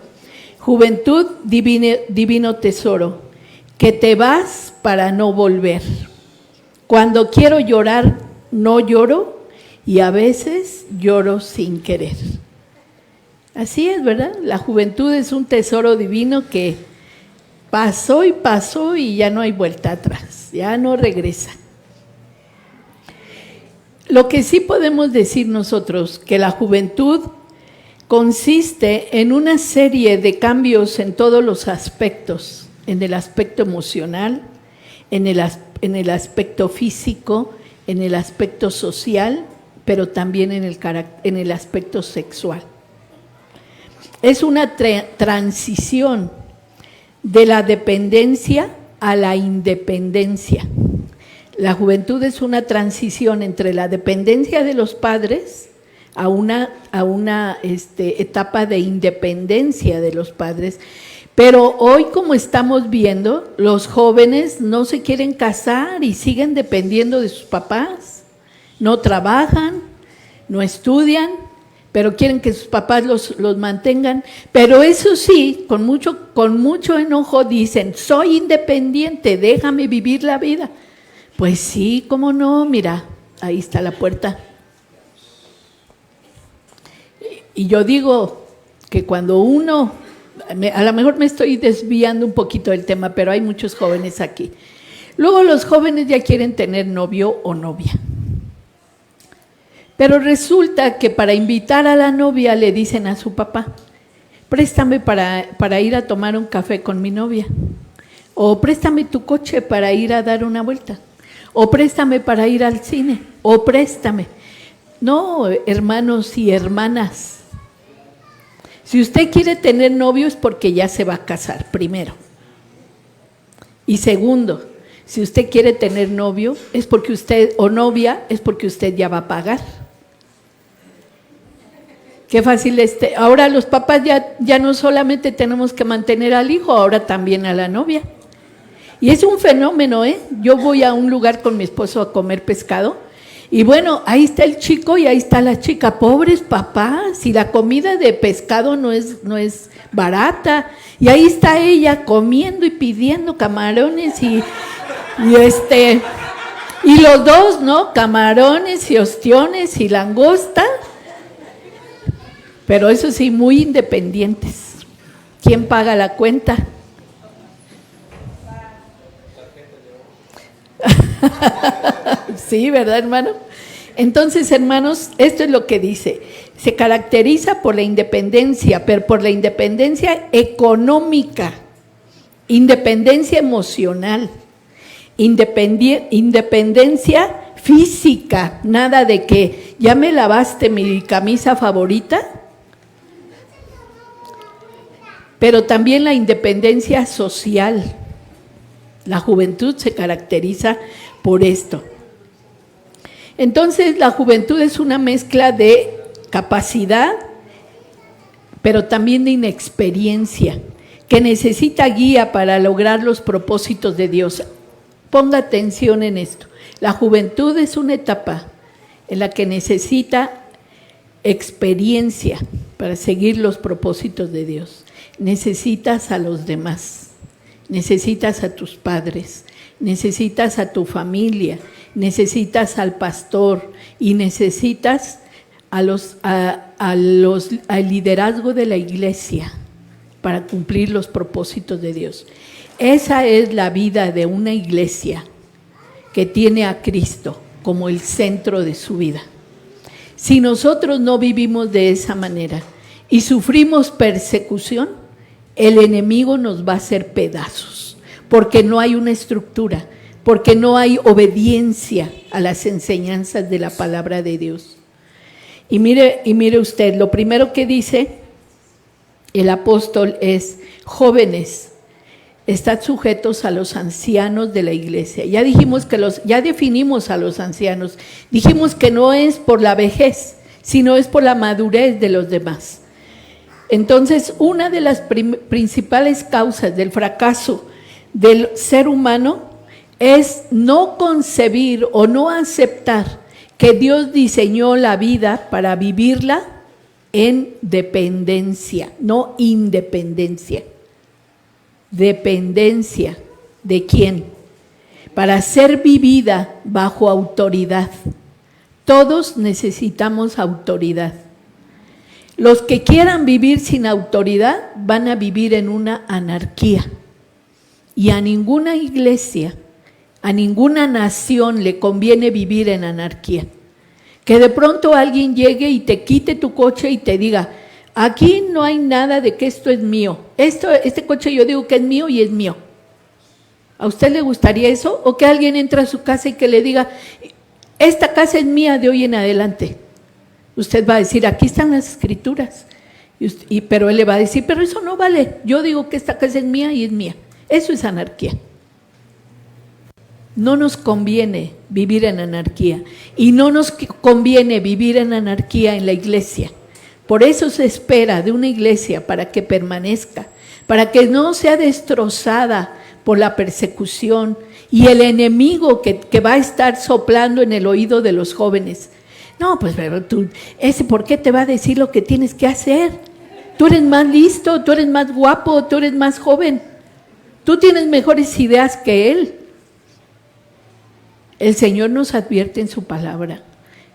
juventud, divino tesoro, que te vas para no volver. Cuando quiero llorar, no lloro, y a veces lloro sin querer. Así es, ¿verdad? La juventud es un tesoro divino que pasó y ya no hay vuelta atrás, ya no regresa. Lo que sí podemos decir nosotros, que la juventud consiste en una serie de cambios en todos los aspectos, en el aspecto emocional, en el aspecto físico, en el aspecto social, pero también en el aspecto sexual. Es una transición de la dependencia a la independencia. La juventud es una transición entre la dependencia de los padres a una etapa de independencia de los padres. Pero hoy, como estamos viendo, los jóvenes no se quieren casar y siguen dependiendo de sus papás. No trabajan, no estudian, pero quieren que sus papás los mantengan. Pero eso sí, con mucho enojo dicen, soy independiente, déjame vivir la vida. Pues sí, cómo no, mira, ahí está la puerta. Y yo digo que cuando uno, a lo mejor me estoy desviando un poquito del tema, pero hay muchos jóvenes aquí. Luego los jóvenes ya quieren tener novio o novia. Pero resulta que para invitar a la novia le dicen a su papá, préstame para ir a tomar un café con mi novia, o préstame tu coche para ir a dar una vuelta, o préstame para ir al cine, o préstame. No, hermanos y hermanas, si usted quiere tener novio es porque ya se va a casar, primero. Y segundo, si usted quiere tener novio es porque usted, o novia, es porque usted ya va a pagar. Qué fácil ahora los papás ya no solamente tenemos que mantener al hijo, ahora también a la novia. Y es un fenómeno, ¿eh? Yo voy a un lugar con mi esposo a comer pescado y bueno, ahí está el chico y ahí está la chica. Pobres papás, y la comida de pescado no es barata. Y ahí está ella comiendo y pidiendo camarones y los dos, ¿no? Camarones y ostiones y langosta. Pero eso sí, muy independientes. ¿Quién paga la cuenta? Sí, ¿verdad, hermano? Entonces, hermanos, esto es lo que dice. Se caracteriza por la independencia, pero por la independencia económica, independencia emocional, independencia física, nada de que ya me lavaste mi camisa favorita, pero también la independencia social. La juventud se caracteriza por esto. Entonces, la juventud es una mezcla de capacidad, pero también de inexperiencia, que necesita guía para lograr los propósitos de Dios. Ponga atención en esto. La juventud es una etapa en la que necesita experiencia para seguir los propósitos de Dios. Necesitas a los demás, necesitas a tus padres, necesitas a tu familia, necesitas al pastor y necesitas al liderazgo de la iglesia para cumplir los propósitos de Dios. Esa es la vida de una iglesia que tiene a Cristo como el centro de su vida. Si nosotros no vivimos de esa manera y sufrimos persecución, el enemigo nos va a hacer pedazos, porque no hay una estructura, porque no hay obediencia a las enseñanzas de la palabra de Dios. Y mire usted, lo primero que dice el apóstol es: jóvenes, estad sujetos a los ancianos de la iglesia. Ya dijimos ya definimos a los ancianos, dijimos que no es por la vejez, sino es por la madurez de los demás. Entonces, una de las principales causas del fracaso del ser humano es no concebir o no aceptar que Dios diseñó la vida para vivirla en dependencia, no independencia. Dependencia, ¿de quién? Para ser vivida bajo autoridad. Todos necesitamos autoridad. Los que quieran vivir sin autoridad van a vivir en una anarquía. Y a ninguna iglesia, a ninguna nación le conviene vivir en anarquía. Que de pronto alguien llegue y te quite tu coche y te diga: aquí no hay nada de que esto es mío. Este coche yo digo que es mío y es mío. ¿A usted le gustaría eso? ¿O que alguien entre a su casa y que le diga: esta casa es mía de hoy en adelante? Usted va a decir: aquí están las escrituras. Pero él le va a decir: pero eso no vale. Yo digo que esta casa es mía y es mía. Eso es anarquía. No nos conviene vivir en anarquía. Y no nos conviene vivir en anarquía en la iglesia. Por eso se espera de una iglesia para que permanezca, para que no sea destrozada por la persecución y el enemigo que va a estar soplando en el oído de los jóvenes. No, pues pero ¿por qué te va a decir lo que tienes que hacer? Tú eres más listo, tú eres más guapo, tú eres más joven. Tú tienes mejores ideas que él. El Señor nos advierte en su palabra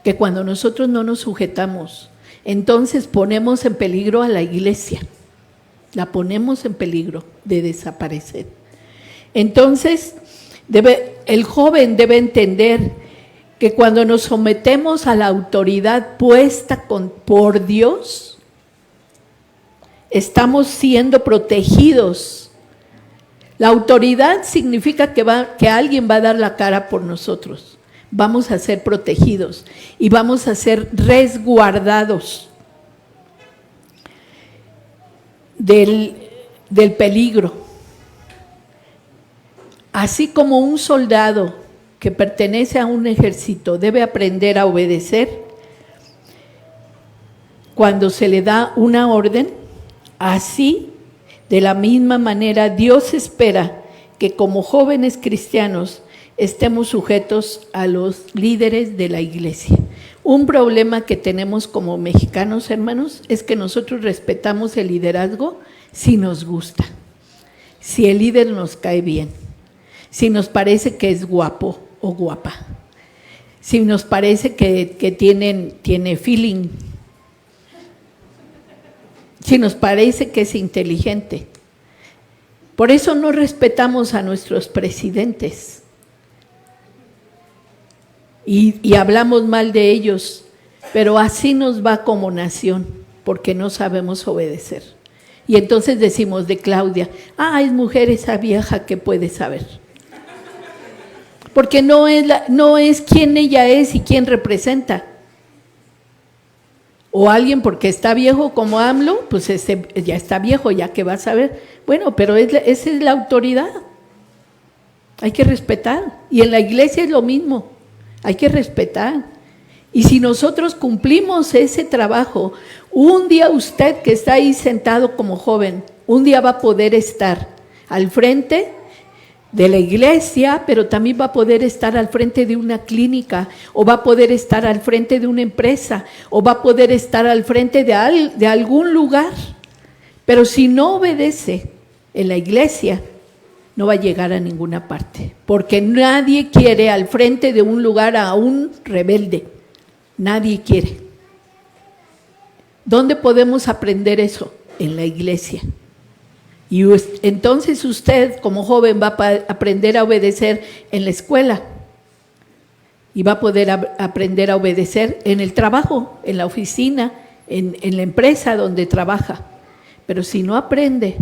que cuando nosotros no nos sujetamos, entonces ponemos en peligro a la iglesia. La ponemos en peligro de desaparecer. Entonces, el joven debe entender que cuando nos sometemos a la autoridad puesta por Dios, estamos siendo protegidos. La autoridad significa que alguien va a dar la cara por nosotros. Vamos a ser protegidos y vamos a ser resguardados del peligro. Así como un soldado que pertenece a un ejército debe aprender a obedecer cuando se le da una orden, así, de la misma manera, Dios espera que como jóvenes cristianos estemos sujetos a los líderes de la iglesia. Un problema que tenemos como mexicanos, hermanos, es que nosotros respetamos el liderazgo si nos gusta, si el líder nos cae bien, si nos parece que es guapo o guapa, si nos parece que tiene feeling, si nos parece que es inteligente. Por eso no respetamos a nuestros presidentes y hablamos mal de ellos, pero así nos va como nación, porque no sabemos obedecer. Y entonces decimos de Claudia, es mujer esa vieja, que puede saber. Porque no es quién ella es y quién representa. O alguien porque está viejo como AMLO, pues ya está viejo, ya que va a saber. Bueno, pero esa es la autoridad. Hay que respetar. Y en la iglesia es lo mismo. Hay que respetar. Y si nosotros cumplimos ese trabajo, un día usted que está ahí sentado como joven, un día va a poder estar al frente de la iglesia, pero también va a poder estar al frente de una clínica, o va a poder estar al frente de una empresa, o va a poder estar al frente de algún lugar. Pero si no obedece en la iglesia, no va a llegar a ninguna parte, porque nadie quiere al frente de un lugar a un rebelde. Nadie quiere. ¿Dónde podemos aprender eso? En la iglesia. Y entonces usted como joven va a aprender a obedecer en la escuela y va a poder aprender a obedecer en el trabajo, en la oficina, en la empresa donde trabaja. Pero si no aprende,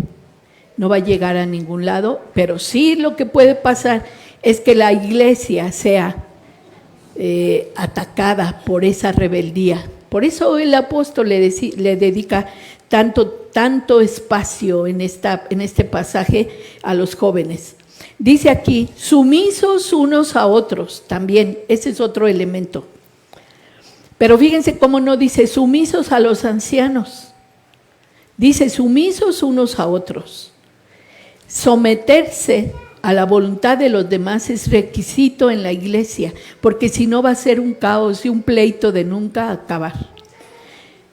no va a llegar a ningún lado. Pero sí, lo que puede pasar es que la iglesia sea atacada por esa rebeldía. Por eso el apóstol le dedica tanto espacio en este pasaje a los jóvenes. Dice aquí, sumisos unos a otros, también, ese es otro elemento. Pero fíjense cómo no dice sumisos a los ancianos, dice sumisos unos a otros. Someterse a la voluntad de los demás es requisito en la iglesia, porque si no va a ser un caos y un pleito de nunca acabar.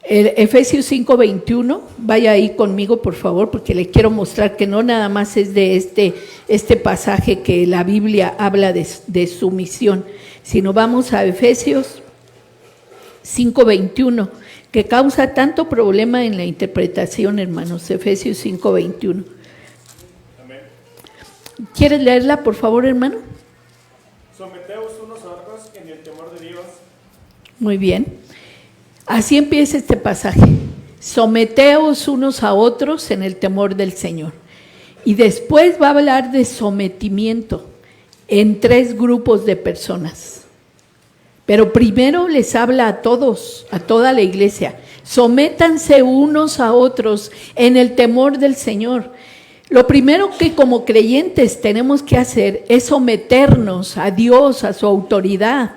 Efesios 5:21, vaya ahí conmigo por favor, porque le quiero mostrar que no nada más es de este pasaje que la Biblia habla de sumisión, sino vamos a Efesios 5:21, que causa tanto problema en la interpretación, hermanos. Efesios 5:21. ¿Quieres leerla por favor, hermano?
Someteos unos a otros en el temor de Dios.
Muy bien. Así empieza este pasaje. Someteos unos a otros en el temor del Señor. Y después va a hablar de sometimiento en 3 grupos de personas. Pero primero les habla a todos, a toda la iglesia. Sométanse unos a otros en el temor del Señor. Lo primero que como creyentes tenemos que hacer es someternos a Dios, a su autoridad.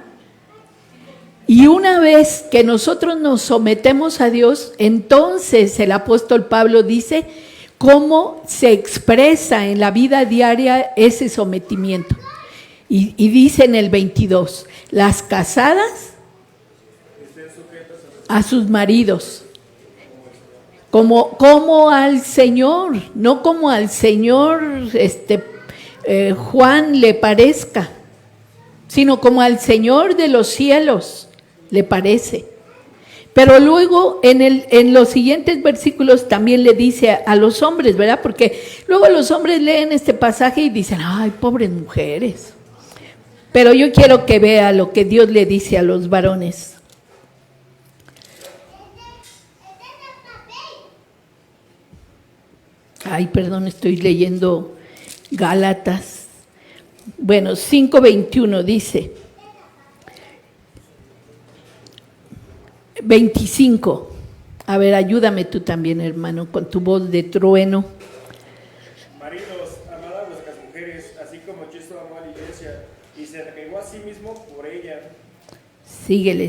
Y una vez que nosotros nos sometemos a Dios, entonces el apóstol Pablo dice cómo se expresa en la vida diaria ese sometimiento. Y dice en el 22, las casadas a sus maridos, como al Señor, no como al Señor Juan le parezca, sino como al Señor de los cielos le parece. Pero luego en los siguientes versículos también le dice a los hombres, ¿verdad? Porque luego los hombres leen este pasaje y dicen, ay, pobres mujeres, Pero yo quiero que vea lo que Dios le dice a los varones. Ay, perdón, estoy leyendo Gálatas. Bueno, 5:21 dice. 25. A ver, ayúdame tú también, hermano, con tu voz de trueno.
Maridos, amad a vuestras mujeres, así como Cristo amó a la iglesia y se entregó a sí mismo por ella.
Síguele.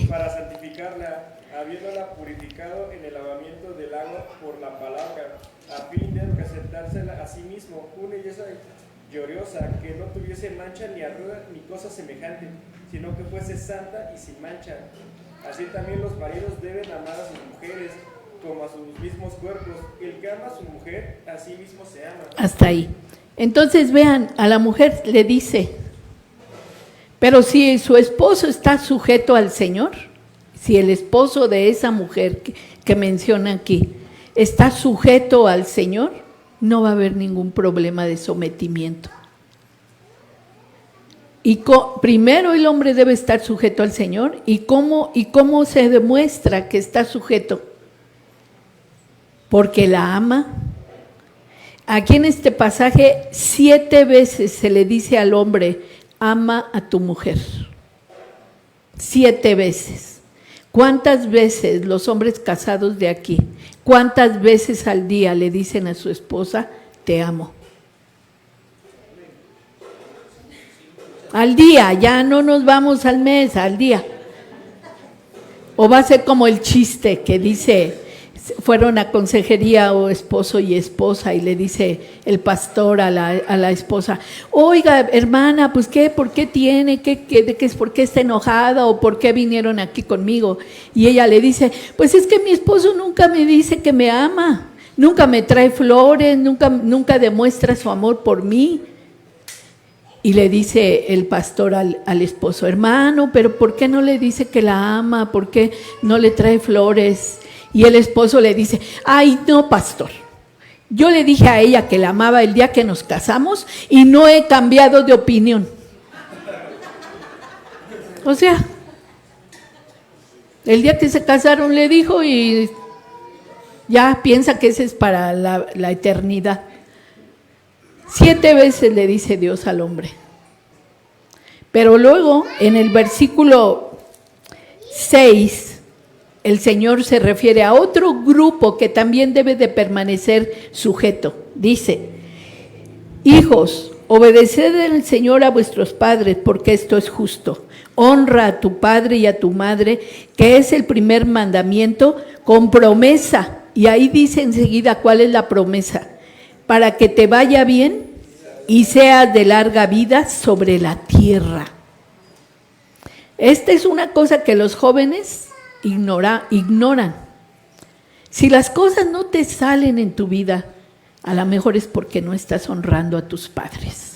Para santificarla, habiéndola purificado en el lavamiento del agua por la palabra, a fin de presentársela a sí mismo, una iglesia gloriosa, que no tuviese mancha ni arruga ni cosa semejante, sino que fuese santa y sin mancha. Así también los maridos deben amar a sus mujeres como a sus mismos cuerpos. El que ama a su mujer, a sí mismo se ama.
Hasta ahí. Entonces vean, a la mujer le dice, pero si su esposo está sujeto al Señor, si el esposo de esa mujer que menciona aquí está sujeto al Señor, no va a haber ningún problema de sometimiento. Y primero el hombre debe estar sujeto al Señor. ¿Y cómo se demuestra que está sujeto? Porque la ama. Aquí en este pasaje 7 veces se le dice al hombre, ama a tu mujer. 7 veces. ¿Cuántas veces los hombres casados de aquí, cuántas veces al día le dicen a su esposa, te amo? Al día, ya no nos vamos al mes, al día. O va a ser como el chiste que dice, fueron a consejería o esposo y esposa y le dice el pastor a la esposa, oiga hermana, pues qué, ¿por qué tiene? ¿Por qué está enojada? ¿O por qué vinieron aquí conmigo? Y ella le dice, pues es que mi esposo nunca me dice que me ama, nunca me trae flores, nunca demuestra su amor por mí. Y le dice el pastor al esposo, hermano, pero ¿por qué no le dice que la ama? ¿Por qué no le trae flores? Y el esposo le dice, ay, no, pastor, yo le dije a ella que la amaba el día que nos casamos y no he cambiado de opinión. O sea, el día que se casaron le dijo y ya piensa que ese es para la eternidad. 7 veces le dice Dios al hombre. Pero luego, en el versículo 6, el Señor se refiere a otro grupo que también debe de permanecer sujeto. Dice, hijos, obedeced al Señor a vuestros padres, porque esto es justo. Honra a tu padre y a tu madre, que es el primer mandamiento, con promesa. Y ahí dice enseguida cuál es la promesa. Para que te vaya bien y seas de larga vida sobre la tierra. Esta es una cosa que los jóvenes ignoran. Si las cosas no te salen en tu vida, a lo mejor es porque no estás honrando a tus padres.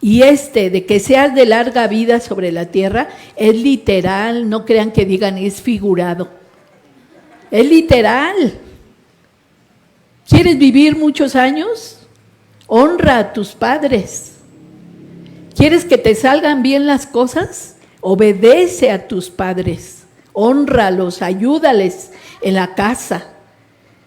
Y de que seas de larga vida sobre la tierra, es literal, no crean que digan es figurado. Es literal. ¿Quieres vivir muchos años? Honra a tus padres. ¿Quieres que te salgan bien las cosas? Obedece a tus padres. Hónralos, ayúdales en la casa.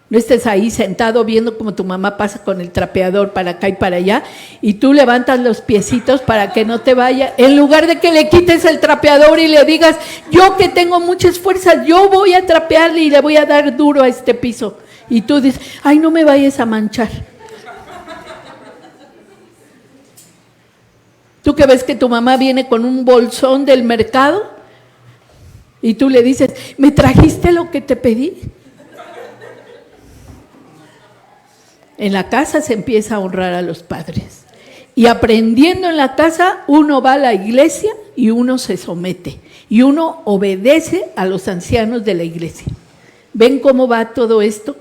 No estés ahí sentado viendo como tu mamá pasa con el trapeador para acá y para allá y tú levantas los piecitos para que no te vaya. En lugar de que le quites el trapeador y le digas, yo que tengo muchas fuerzas, yo voy a trapearle y le voy a dar duro a este piso. Y tú dices, ay, no me vayas a manchar. Tú que ves que tu mamá viene con un bolsón del mercado y tú le dices, ¿me trajiste lo que te pedí? En la casa se empieza a honrar a los padres. Y aprendiendo en la casa, uno va a la iglesia y uno se somete. Y uno obedece a los ancianos de la iglesia. ¿Ven cómo va todo esto?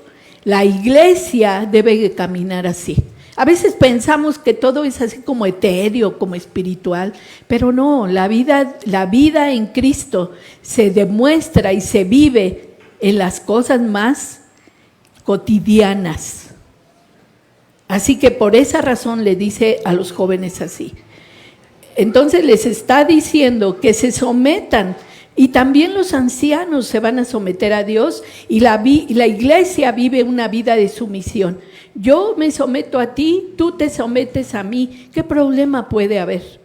La iglesia debe caminar así. A veces pensamos que todo es así como etéreo, como espiritual, pero no, la vida en Cristo se demuestra y se vive en las cosas más cotidianas. Así que por esa razón le dice a los jóvenes así. Entonces les está diciendo que se sometan, y también los ancianos se van a someter a Dios, y la iglesia vive una vida de sumisión. Yo me someto a ti, tú te sometes a mí. ¿Qué problema puede haber?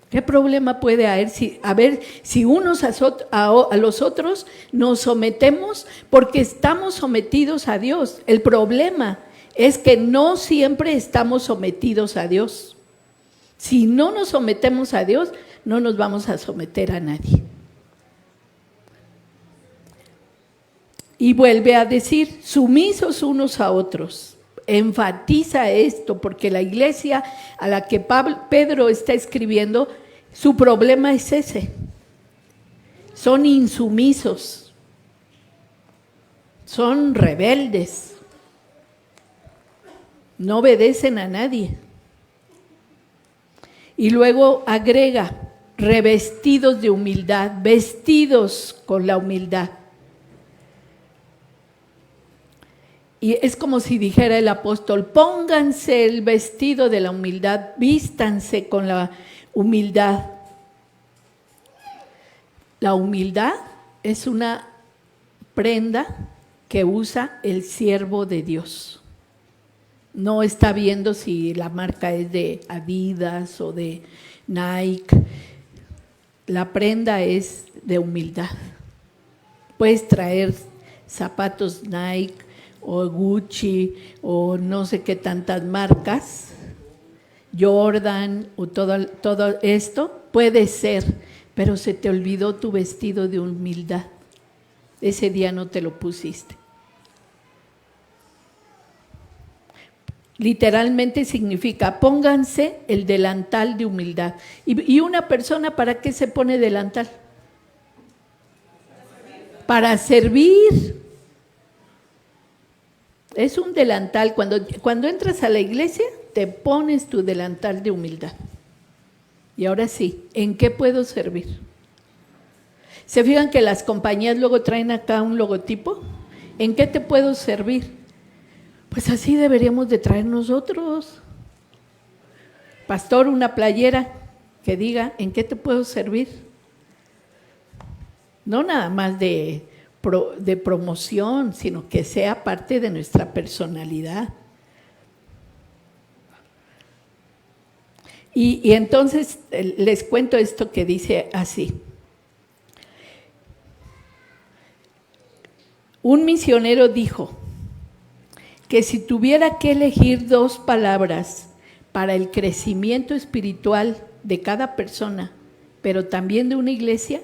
¿Qué problema puede haber si unos a los otros nos sometemos porque estamos sometidos a Dios? El problema es que no siempre estamos sometidos a Dios. Si no nos sometemos a Dios, no nos vamos a someter a nadie. Y vuelve a decir, sumisos unos a otros. Enfatiza esto porque la iglesia a la que Pedro está escribiendo, su problema es ese. Son insumisos, son rebeldes, no obedecen a nadie. Y luego agrega, revestidos de humildad, vestidos con la humildad. Y es como si dijera el apóstol, pónganse el vestido de la humildad, vístanse con la humildad. La humildad es una prenda que usa el siervo de Dios. No está viendo si la marca es de Adidas o de Nike. La prenda es de humildad. Puedes traer zapatos Nike o Gucci o no sé qué tantas marcas, Jordan o todo esto, puede ser, pero se te olvidó tu vestido de humildad. Ese día no te lo pusiste. Literalmente significa, pónganse el delantal de humildad. ¿Y una persona para qué se pone delantal? Para servir. Es un delantal. Cuando entras a la iglesia, te pones tu delantal de humildad. Y ahora sí, ¿en qué puedo servir? ¿Se fijan que las compañías luego traen acá un logotipo? ¿En qué te puedo servir? Pues así deberíamos de traer nosotros. Pastor, una playera que diga, ¿en qué te puedo servir? No nada más de promoción, sino que sea parte de nuestra personalidad. Y entonces les cuento esto que dice así. Un misionero dijo que si tuviera que elegir 2 palabras para el crecimiento espiritual de cada persona, pero también de una iglesia,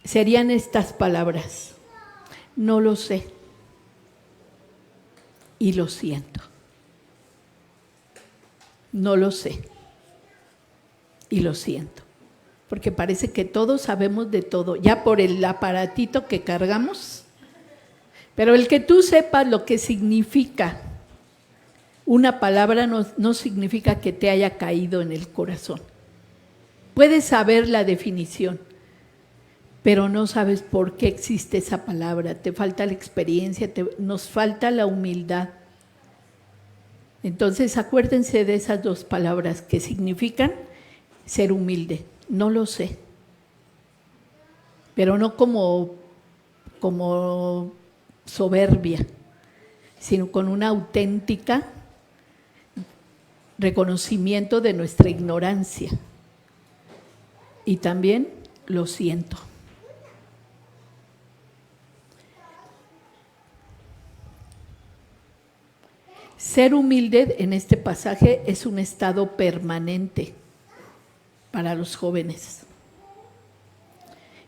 serían estas palabras: no lo sé y lo siento. No lo sé y lo siento, porque parece que todos sabemos de todo, ya por el aparatito que cargamos. Pero el que tú sepas lo que significa una palabra no significa que te haya caído en el corazón. Puedes saber la definición, pero no sabes por qué existe esa palabra. Te falta la experiencia, nos falta la humildad. Entonces acuérdense de esas 2 palabras que significan ser humilde. No lo sé, pero no como soberbia, sino con una auténtica reconocimiento de nuestra ignorancia. Y también lo siento. Ser humilde en este pasaje es un estado permanente para los jóvenes.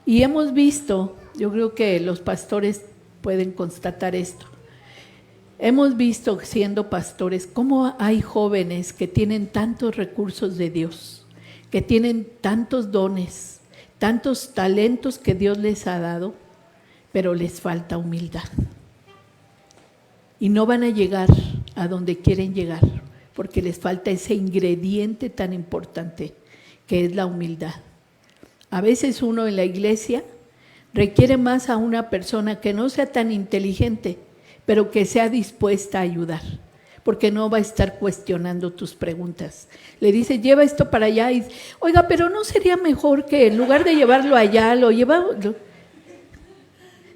Y hemos visto, yo creo que los pastores pueden constatar esto. Hemos visto siendo pastores cómo hay jóvenes que tienen tantos recursos de Dios, que tienen tantos dones, tantos talentos que Dios les ha dado, pero les falta humildad. Y no van a llegar a donde quieren llegar, porque les falta ese ingrediente tan importante que es la humildad. A veces uno en la iglesia requiere más a una persona que no sea tan inteligente, pero que sea dispuesta a ayudar, porque no va a estar cuestionando tus preguntas. Le dice, lleva esto para allá, y oiga, pero ¿no sería mejor que en lugar de llevarlo allá, lo llevamos?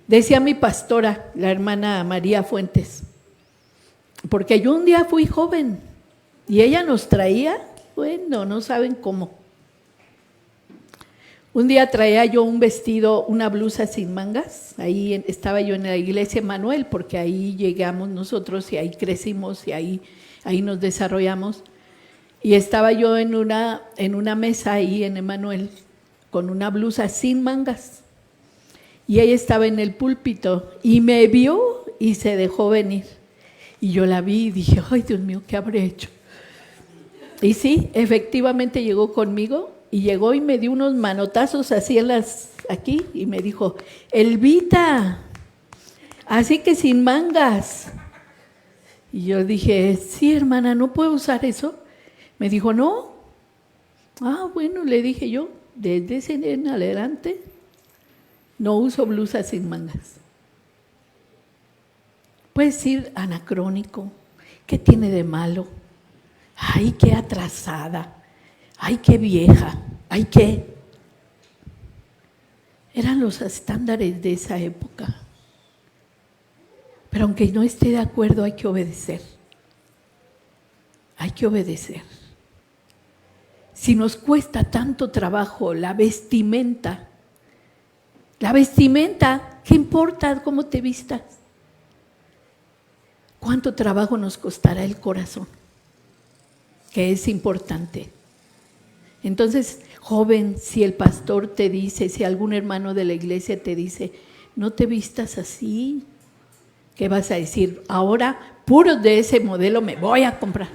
Decía mi pastora, la hermana María Fuentes, porque yo un día fui joven y ella nos traía, bueno, no saben cómo. Un día traía yo un vestido, una blusa sin mangas, ahí estaba yo en la iglesia Emanuel, porque ahí llegamos nosotros y ahí crecimos y ahí nos desarrollamos. Y estaba yo en una mesa ahí en Emanuel con una blusa sin mangas. Y ella estaba en el púlpito y me vio y se dejó venir. Y yo la vi y dije, ay Dios mío, ¿qué habré hecho? Y sí, efectivamente llegó conmigo y llegó y me dio unos manotazos así aquí y me dijo, Elvita, así que sin mangas. Y yo dije, sí hermana, ¿no puedo usar eso? Me dijo, no. Ah, bueno, le dije yo, desde ese en adelante no uso blusas sin mangas. Puedes decir anacrónico, ¿qué tiene de malo? Ay, qué atrasada, ay, qué vieja, ay, qué. Eran los estándares de esa época. Pero aunque no esté de acuerdo, hay que obedecer. Hay que obedecer. Si nos cuesta tanto trabajo la vestimenta, ¿qué importa cómo te vistas? ¿Cuánto trabajo nos costará el corazón? Que es importante. Entonces, joven, si el pastor te dice, si algún hermano de la iglesia te dice, no te vistas así, ¿qué vas a decir? Ahora, puros de ese modelo me voy a comprar.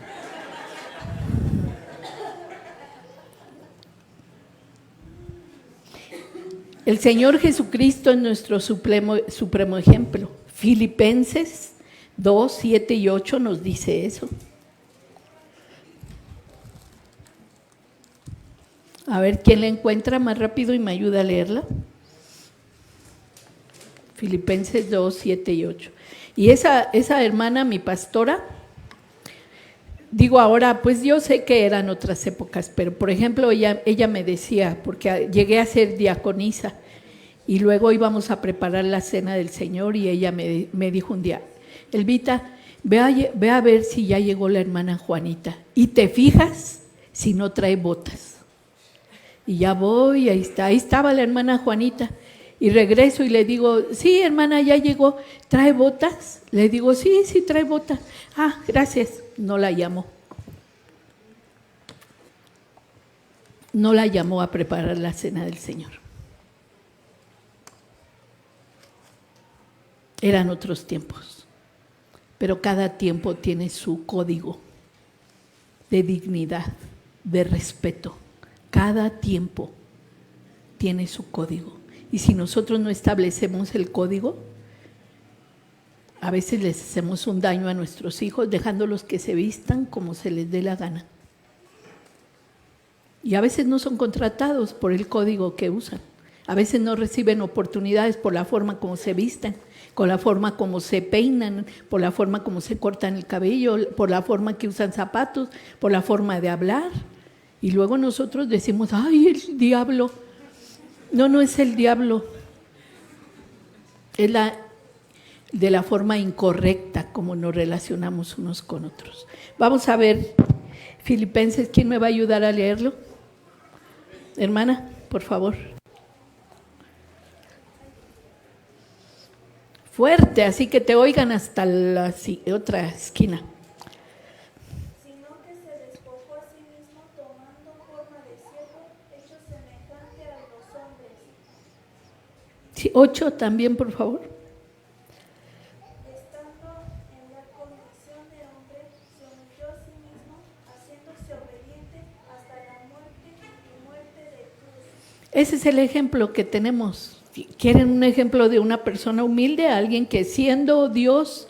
El Señor Jesucristo es nuestro supremo ejemplo. Filipenses 2, 7 y 8 nos dice eso. A ver, ¿quién la encuentra más rápido y me ayuda a leerla? Filipenses 2, 7 y 8. Y esa hermana, mi pastora, digo ahora, pues yo sé que eran otras épocas, pero por ejemplo ella me decía, porque llegué a ser diaconisa y luego íbamos a preparar la cena del Señor y ella me dijo un día, Elvita, ve a ver si ya llegó la hermana Juanita y te fijas si no trae botas. Y ya voy, ahí estaba la hermana Juanita. Y regreso y le digo, sí, hermana, ya llegó, ¿trae botas? Le digo, sí, trae botas. Ah, gracias. No la llamó. No la llamó a preparar la cena del Señor. Eran otros tiempos. Pero cada tiempo tiene su código de dignidad, de respeto. Cada tiempo tiene su código. Y si nosotros no establecemos el código, a veces les hacemos un daño a nuestros hijos dejándolos que se vistan como se les dé la gana. Y a veces no son contratados por el código que usan. A veces no reciben oportunidades por la forma como se visten, con la forma como se peinan, por la forma como se cortan el cabello, por la forma que usan zapatos, por la forma de hablar. Y luego nosotros decimos, ¡ay, el diablo! No es el diablo. Es de la forma incorrecta como nos relacionamos unos con otros. Vamos a ver Filipenses, ¿quién me va a ayudar a leerlo? Hermana, por favor. Fuerte, así que te oigan hasta la otra esquina. Sí, 8 también, por favor.
Estando en la condición de hombre, se humilló a sí mismo, haciéndose obediente hasta la muerte y muerte de cruz.
Ese es el ejemplo que tenemos. ¿Quieren un ejemplo de una persona humilde? Alguien que siendo Dios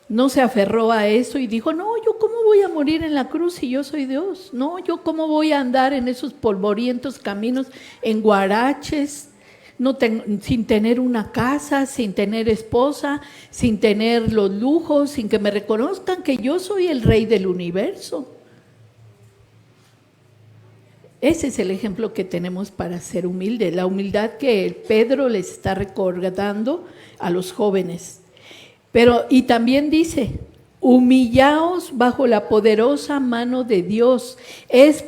no se aferró a eso y dijo, no, yo cómo voy a morir en la cruz si yo soy Dios. No, yo cómo voy a andar en esos polvorientos caminos, en guaraches, sin tener una casa, sin tener esposa, sin tener los lujos, sin que me reconozcan que yo soy el rey del universo. Ese es el ejemplo que tenemos para ser humilde, la humildad que Pedro les está recordando a los jóvenes. Y también dice, humillaos bajo la poderosa mano de Dios. Es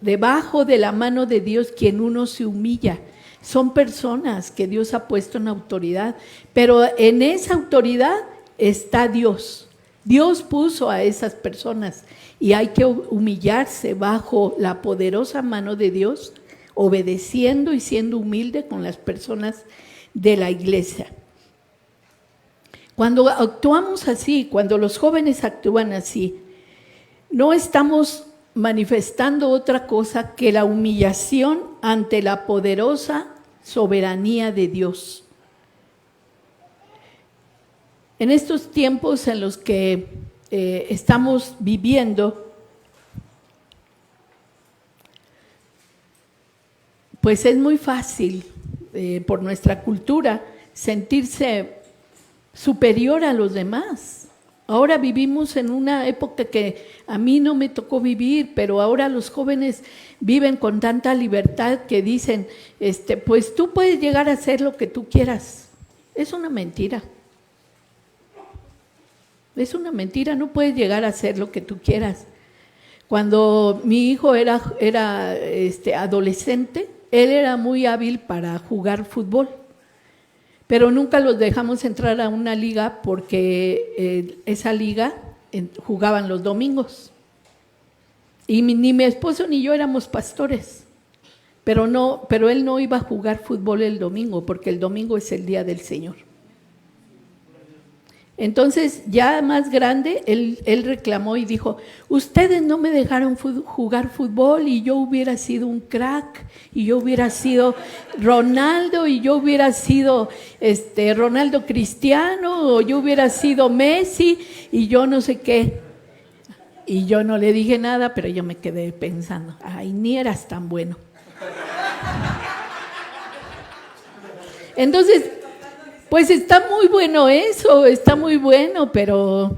debajo de la mano de Dios quien uno se humilla. Son personas que Dios ha puesto en autoridad, pero en esa autoridad está Dios. Dios puso a esas personas y hay que humillarse bajo la poderosa mano de Dios, obedeciendo y siendo humilde con las personas de la iglesia. Cuando actuamos así, cuando los jóvenes actúan así, no estamos manifestando otra cosa que la humillación ante la poderosa soberanía de Dios. En estos tiempos en los que estamos viviendo, pues es muy fácil por nuestra cultura sentirse superior a los demás. Ahora vivimos en una época que a mí no me tocó vivir, pero ahora los jóvenes viven con tanta libertad que dicen, pues tú puedes llegar a hacer lo que tú quieras. Es una mentira. Es una mentira, no puedes llegar a hacer lo que tú quieras. Cuando mi hijo era adolescente, él era muy hábil para jugar fútbol, pero nunca los dejamos entrar a una liga porque esa liga jugaban los domingos. Y ni mi esposo ni yo éramos pastores, pero él no iba a jugar fútbol el domingo, porque el domingo es el día del Señor. Entonces, ya más grande, él reclamó y dijo, ustedes no me dejaron jugar fútbol y yo hubiera sido un crack, y yo hubiera sido Ronaldo, y yo hubiera sido Ronaldo Cristiano, o yo hubiera sido Messi, y yo no sé qué. Y yo no le dije nada, pero yo me quedé pensando, ay, ni eras tan bueno. Entonces, pues está muy bueno eso, está muy bueno, pero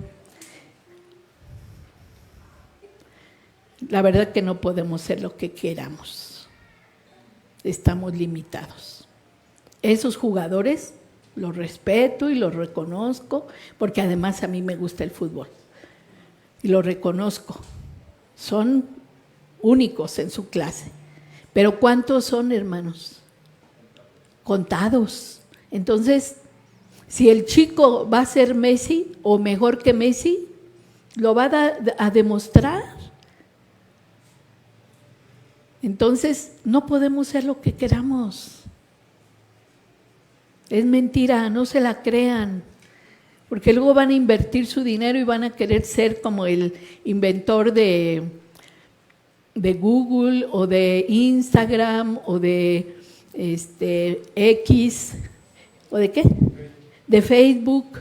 la verdad que no podemos ser lo que queramos. Estamos limitados. Esos jugadores los respeto y los reconozco, porque además a mí me gusta el fútbol. Y lo reconozco. Son únicos en su clase. Pero ¿cuántos son, hermanos? Contados. Entonces, si el chico va a ser Messi o mejor que Messi, lo va a demostrar. Entonces, no podemos ser lo que queramos. Es mentira, no se la crean, porque luego van a invertir su dinero y van a querer ser como el inventor de Google o de Instagram o de X, ¿o de qué? De Facebook.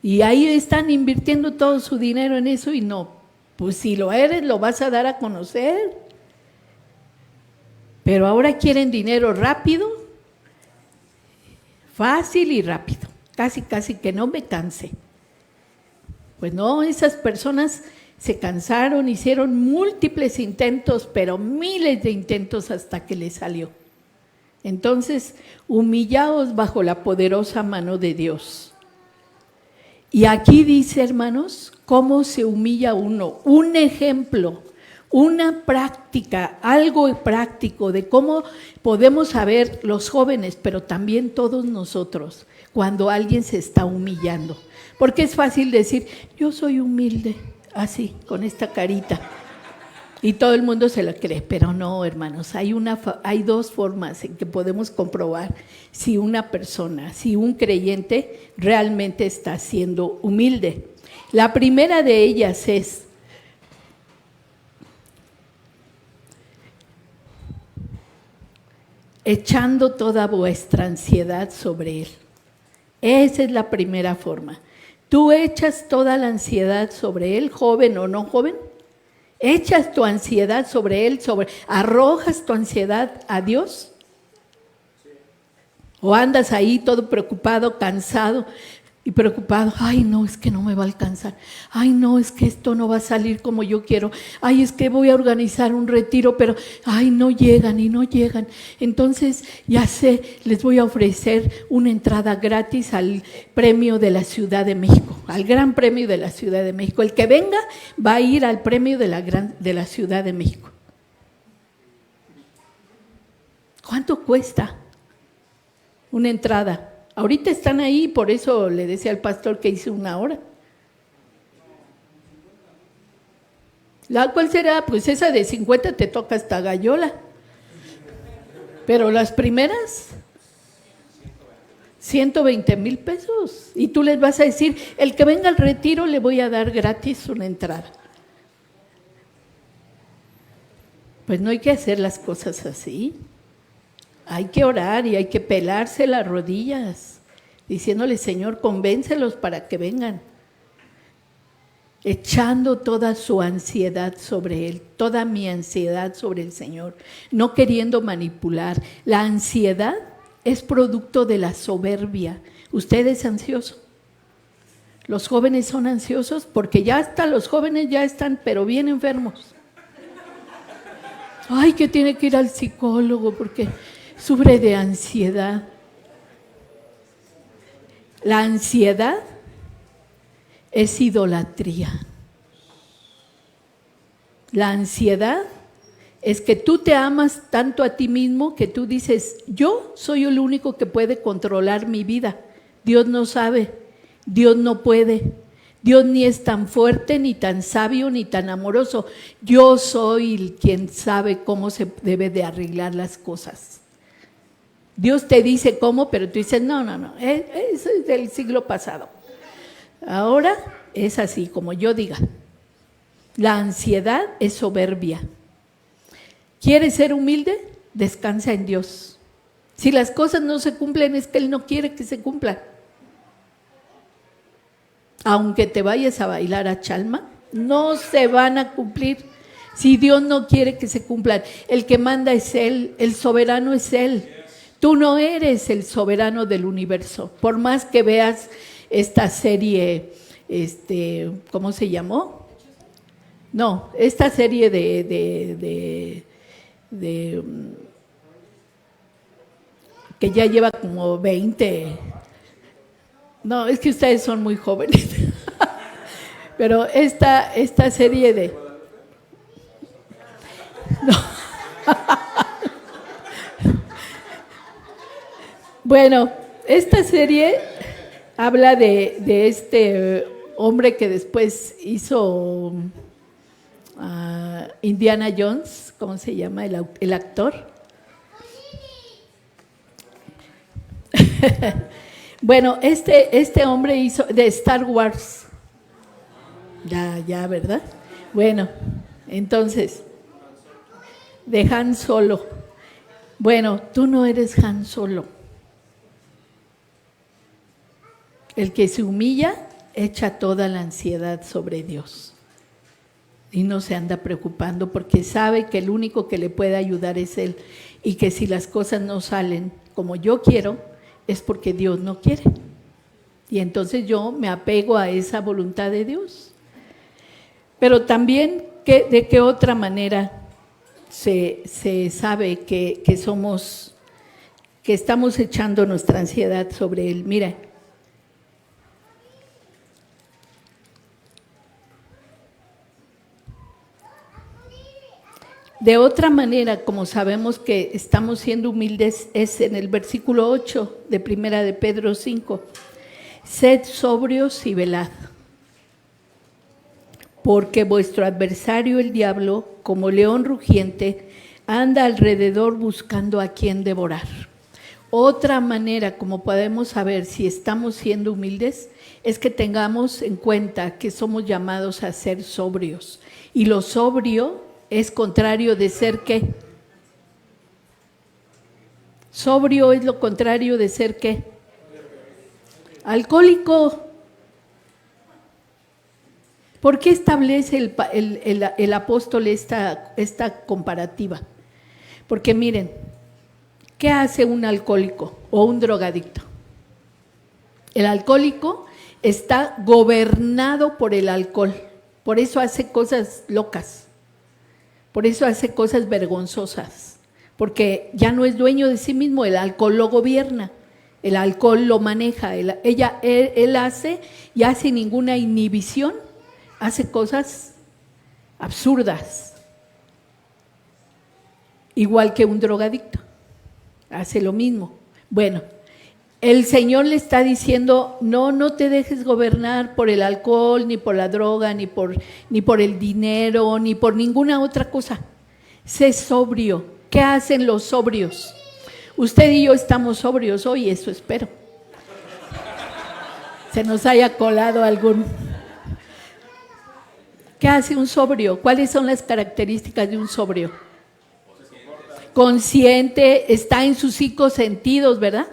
Y ahí están invirtiendo todo su dinero en eso y no. Pues si lo eres, lo vas a dar a conocer. Pero ahora quieren dinero rápido, fácil y rápido. Casi que no me canse. Pues no, esas personas se cansaron, hicieron múltiples intentos, pero miles de intentos hasta que les salió. Entonces, humillaos bajo la poderosa mano de Dios. Y aquí dice, hermanos, cómo se humilla uno. Un ejemplo, una práctica, algo práctico de cómo podemos saber los jóvenes, pero también todos nosotros, cuando alguien se está humillando. Porque es fácil decir, yo soy humilde, así, con esta carita. Y todo el mundo se la cree, pero no, hermanos, hay dos formas en que podemos comprobar si una persona, si un creyente realmente está siendo humilde. La primera de ellas es echando toda vuestra ansiedad sobre Él. Esa es la primera forma. Tú echas toda la ansiedad sobre Él, joven o no joven. Echas tu ansiedad sobre Él, arrojas tu ansiedad a Dios. O andas ahí todo preocupado, cansado y preocupado. Ay, no, es que no me va a alcanzar. Ay, no, es que esto no va a salir como yo quiero. Ay, es que voy a organizar un retiro, pero ay, no llegan y no llegan. Entonces, ya sé, les voy a ofrecer una entrada gratis al premio de la Ciudad de México, al Gran Premio de la Ciudad de México. El que venga va a ir al premio de la Ciudad de México. ¿Cuánto cuesta una entrada? Ahorita están ahí, por eso le decía al pastor que hice 1 hora. ¿Cuál será? Pues esa de 50 te toca hasta gallola. Pero las primeras, 120,000 pesos. Y tú les vas a decir, el que venga al retiro le voy a dar gratis una entrada. Pues no hay que hacer las cosas así. Hay que orar y hay que pelarse las rodillas, diciéndole, Señor, convéncelos para que vengan. Echando toda su ansiedad sobre Él, toda mi ansiedad sobre el Señor, no queriendo manipular. La ansiedad es producto de la soberbia. ¿Usted es ansioso? Los jóvenes son ansiosos porque ya hasta los jóvenes ya están, pero bien enfermos. Ay, que tiene que ir al psicólogo porque sufre de ansiedad. La ansiedad es idolatría. La ansiedad es que tú te amas tanto a ti mismo que tú dices, yo soy el único que puede controlar mi vida. Dios no sabe, Dios no puede. Dios ni es tan fuerte, ni tan sabio, ni tan amoroso. Yo soy quien sabe cómo se debe de arreglar las cosas. Dios te dice cómo, pero tú dices, no, eso es del siglo pasado. Ahora es así, como yo diga. La ansiedad es soberbia. ¿Quieres ser humilde? Descansa en Dios. Si las cosas no se cumplen, es que Él no quiere que se cumplan. Aunque te vayas a bailar a Chalma, no se van a cumplir si Dios no quiere que se cumplan. El que manda es Él, el soberano es Él. Tú no eres el soberano del universo. Por más que veas esta serie, ¿cómo se llamó? No, esta serie que ya lleva como 20. No, es que ustedes son muy jóvenes. Pero esta serie de... No. Bueno, esta serie habla de este hombre que después hizo Indiana Jones, ¿cómo se llama el actor? Bueno, este hombre hizo de Star Wars. Ya, ¿verdad? Bueno, entonces, de Han Solo. Bueno, tú no eres Han Solo. El que se humilla echa toda la ansiedad sobre Dios y no se anda preocupando porque sabe que el único que le puede ayudar es Él y que si las cosas no salen como yo quiero es porque Dios no quiere. Y entonces yo me apego a esa voluntad de Dios. Pero también, ¿de qué otra manera se sabe que estamos echando nuestra ansiedad sobre Él? Mira, de otra manera, como sabemos que estamos siendo humildes, es en el versículo 8 de Primera de Pedro 5. Sed sobrios y velad, porque vuestro adversario el diablo, como león rugiente, anda alrededor buscando a quien devorar. Otra manera como podemos saber si estamos siendo humildes es que tengamos en cuenta que somos llamados a ser sobrios. Y lo sobrio es contrario de ser ¿qué? Sobrio es lo contrario de ser ¿qué? Alcohólico. ¿Por qué establece el apóstol esta comparativa? Porque miren, ¿Qué hace un alcohólico o un drogadicto? El alcohólico está gobernado por el alcohol, por eso hace cosas locas, por eso hace cosas vergonzosas, porque ya no es dueño de sí mismo, el alcohol lo gobierna, el alcohol lo maneja, él hace ya sin ninguna inhibición, hace cosas absurdas, igual que un drogadicto, hace lo mismo. Bueno, el Señor le está diciendo, no te dejes gobernar por el alcohol, ni por la droga, ni por el dinero, ni por ninguna otra cosa. Sé sobrio. ¿Qué hacen los sobrios? Usted y yo estamos sobrios hoy, eso espero. Se nos haya colado algún. ¿Qué hace un sobrio? ¿Cuáles son las características de un sobrio? Consciente, está en sus 5 sentidos, ¿verdad?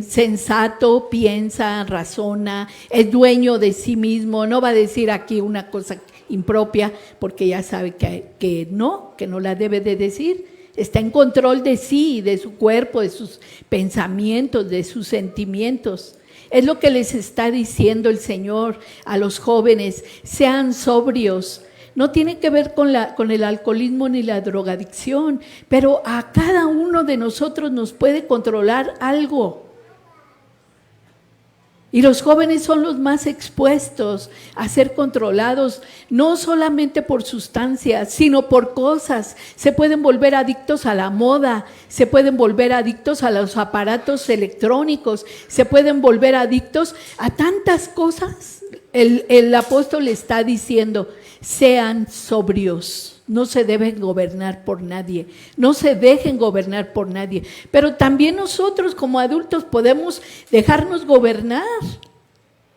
Sensato, piensa, razona, es dueño de sí mismo, no va a decir aquí una cosa impropia porque ya sabe que no la debe de decir, está en control de sí, de su cuerpo, de sus pensamientos, de sus sentimientos. Es lo que les está diciendo el Señor a los jóvenes, sean sobrios. No tiene que ver con el alcoholismo ni la drogadicción, pero a cada uno de nosotros nos puede controlar algo. Y los jóvenes son los más expuestos a ser controlados, no solamente por sustancias, sino por cosas. Se pueden volver adictos a la moda, se pueden volver adictos a los aparatos electrónicos, se pueden volver adictos a tantas cosas. El apóstol está diciendo, sean sobrios. No se deben gobernar por nadie, no se dejen gobernar por nadie, pero también nosotros como adultos podemos dejarnos gobernar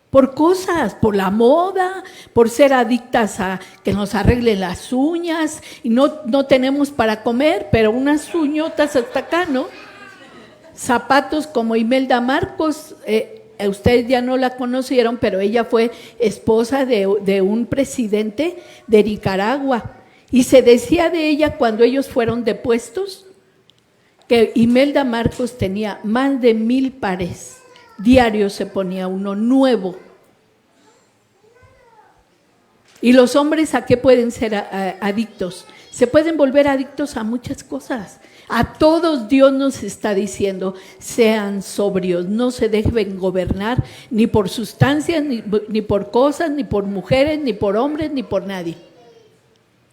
por cosas, por la moda, por ser adictas a que nos arreglen las uñas y no tenemos para comer, pero unas uñotas hasta acá, ¿no? Zapatos como Imelda Marcos, ustedes ya no la conocieron, pero ella fue esposa de un presidente de Nicaragua. Y se decía de ella cuando ellos fueron depuestos que Imelda Marcos tenía más de 1000 pares. Diario se ponía uno nuevo. ¿Y los hombres a qué pueden ser adictos? Se pueden volver adictos a muchas cosas. A todos Dios nos está diciendo, sean sobrios, no se dejen gobernar ni por sustancias, ni por cosas, ni por mujeres, ni por hombres, ni por nadie.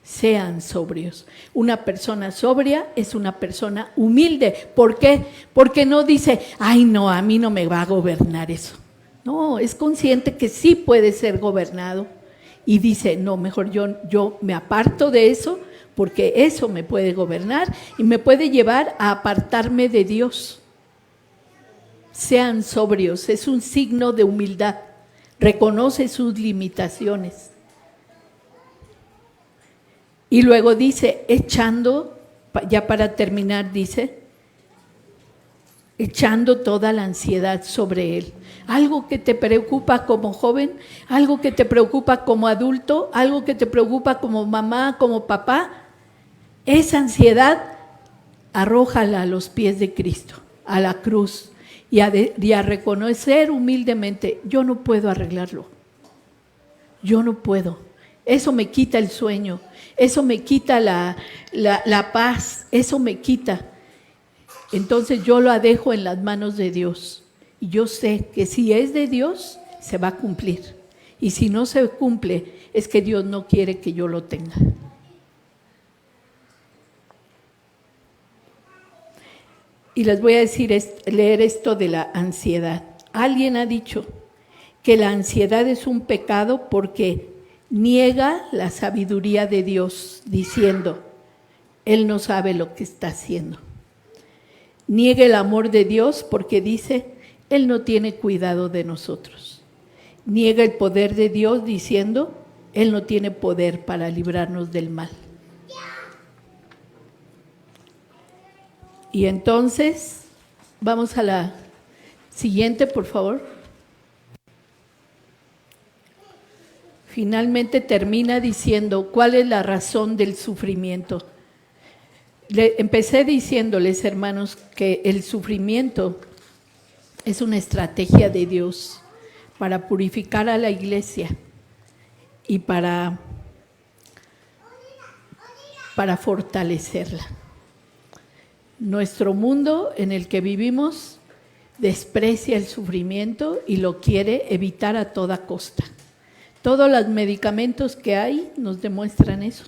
Sean sobrios. Una persona sobria es una persona humilde. ¿Por qué? Porque no dice, ay no, a mí no me va a gobernar eso. No, es consciente que sí puede ser gobernado y dice, no, mejor yo me aparto de eso porque eso me puede gobernar y me puede llevar a apartarme de Dios. Sean sobrios, es un signo de humildad. Reconoce sus limitaciones. Y luego dice, echando, ya para terminar, dice, echando toda la ansiedad sobre Él. Algo que te preocupa como joven, algo que te preocupa como adulto, algo que te preocupa como mamá, como papá, esa ansiedad, arrójala a los pies de Cristo, a la cruz, y a reconocer humildemente, yo no puedo arreglarlo, yo no puedo. Eso me quita el sueño, eso me quita la paz, eso me quita. Entonces yo lo dejo en las manos de Dios. Y yo sé que si es de Dios, se va a cumplir. Y si no se cumple, es que Dios no quiere que yo lo tenga. Y les voy a leer esto de la ansiedad. Alguien ha dicho que la ansiedad es un pecado porque niega la sabiduría de Dios, diciendo, Él no sabe lo que está haciendo. Niega el amor de Dios porque dice, Él no tiene cuidado de nosotros. Niega el poder de Dios diciendo, Él no tiene poder para librarnos del mal. Y entonces, vamos a la siguiente, por favor. Finalmente termina diciendo, ¿cuál es la razón del sufrimiento? Empecé diciéndoles, hermanos, que el sufrimiento es una estrategia de Dios para purificar a la iglesia y para fortalecerla. Nuestro mundo en el que vivimos desprecia el sufrimiento y lo quiere evitar a toda costa. Todos los medicamentos que hay nos demuestran eso.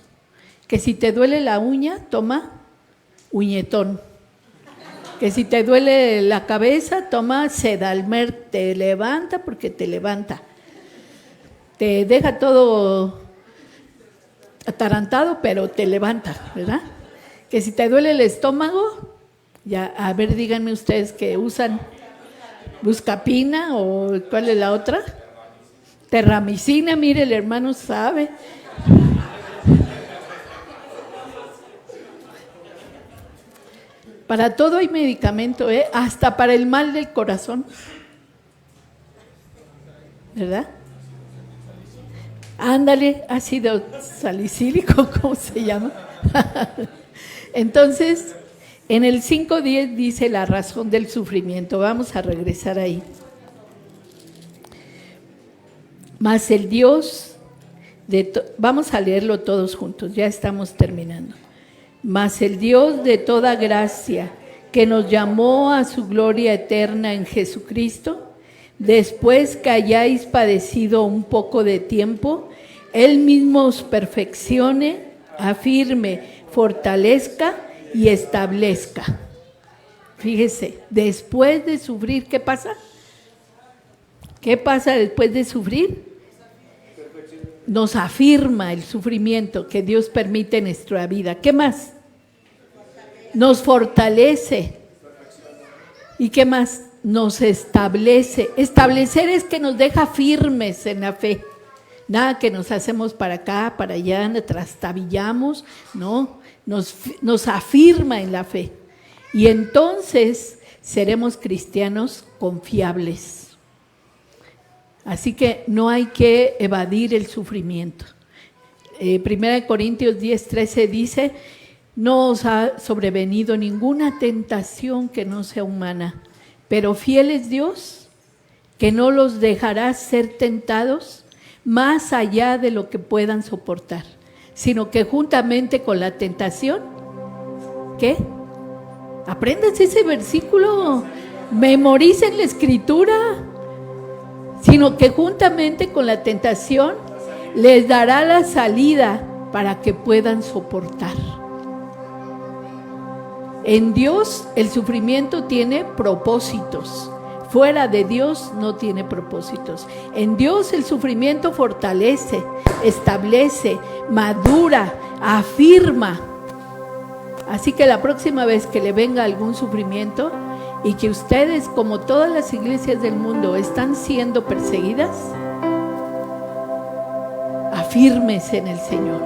Que si te duele la uña, toma uñetón. Que si te duele la cabeza, toma Sedalmer, te levanta porque te levanta. Te deja todo atarantado, pero te levanta, ¿verdad? Que si te duele el estómago, ya, a ver, díganme ustedes que usan Buscapina o ¿cuál es la otra? Terramicina, mire, el hermano sabe. Para todo hay medicamento, hasta para el mal del corazón, ¿verdad? Ándale, ácido salicílico, ¿cómo se llama? Entonces, en el 5:10 dice la razón del sufrimiento. Vamos a regresar ahí. Mas el Dios vamos a leerlo todos juntos, ya estamos terminando. Mas el Dios de toda gracia, que nos llamó a su gloria eterna en Jesucristo, después que hayáis padecido un poco de tiempo, Él mismo os perfeccione, afirme, fortalezca y establezca. Fíjese, después de sufrir, ¿qué pasa? ¿Qué pasa después de sufrir? Nos afirma el sufrimiento que Dios permite en nuestra vida. ¿Qué más? Nos fortalece. ¿Y qué más? Nos establece. Establecer es que nos deja firmes en la fe. Nada que nos hacemos para acá, para allá, trastabillamos, no, nos afirma en la fe. Y entonces seremos cristianos confiables. Así que no hay que evadir el sufrimiento. 1 Corintios 10:13 dice, no os ha sobrevenido ninguna tentación que no sea humana, pero fiel es Dios, que no los dejará ser tentados más allá de lo que puedan soportar, sino que juntamente con la tentación, ¿qué? Apréndanse ese versículo, memoricen la escritura, sino que juntamente con la tentación les dará la salida para que puedan soportar. En Dios el sufrimiento tiene propósitos. Fuera de Dios no tiene propósitos. En Dios el sufrimiento fortalece, establece, madura, afirma. Así que la próxima vez que le venga algún sufrimiento y que ustedes, como todas las iglesias del mundo, están siendo perseguidas, afírmese en el Señor.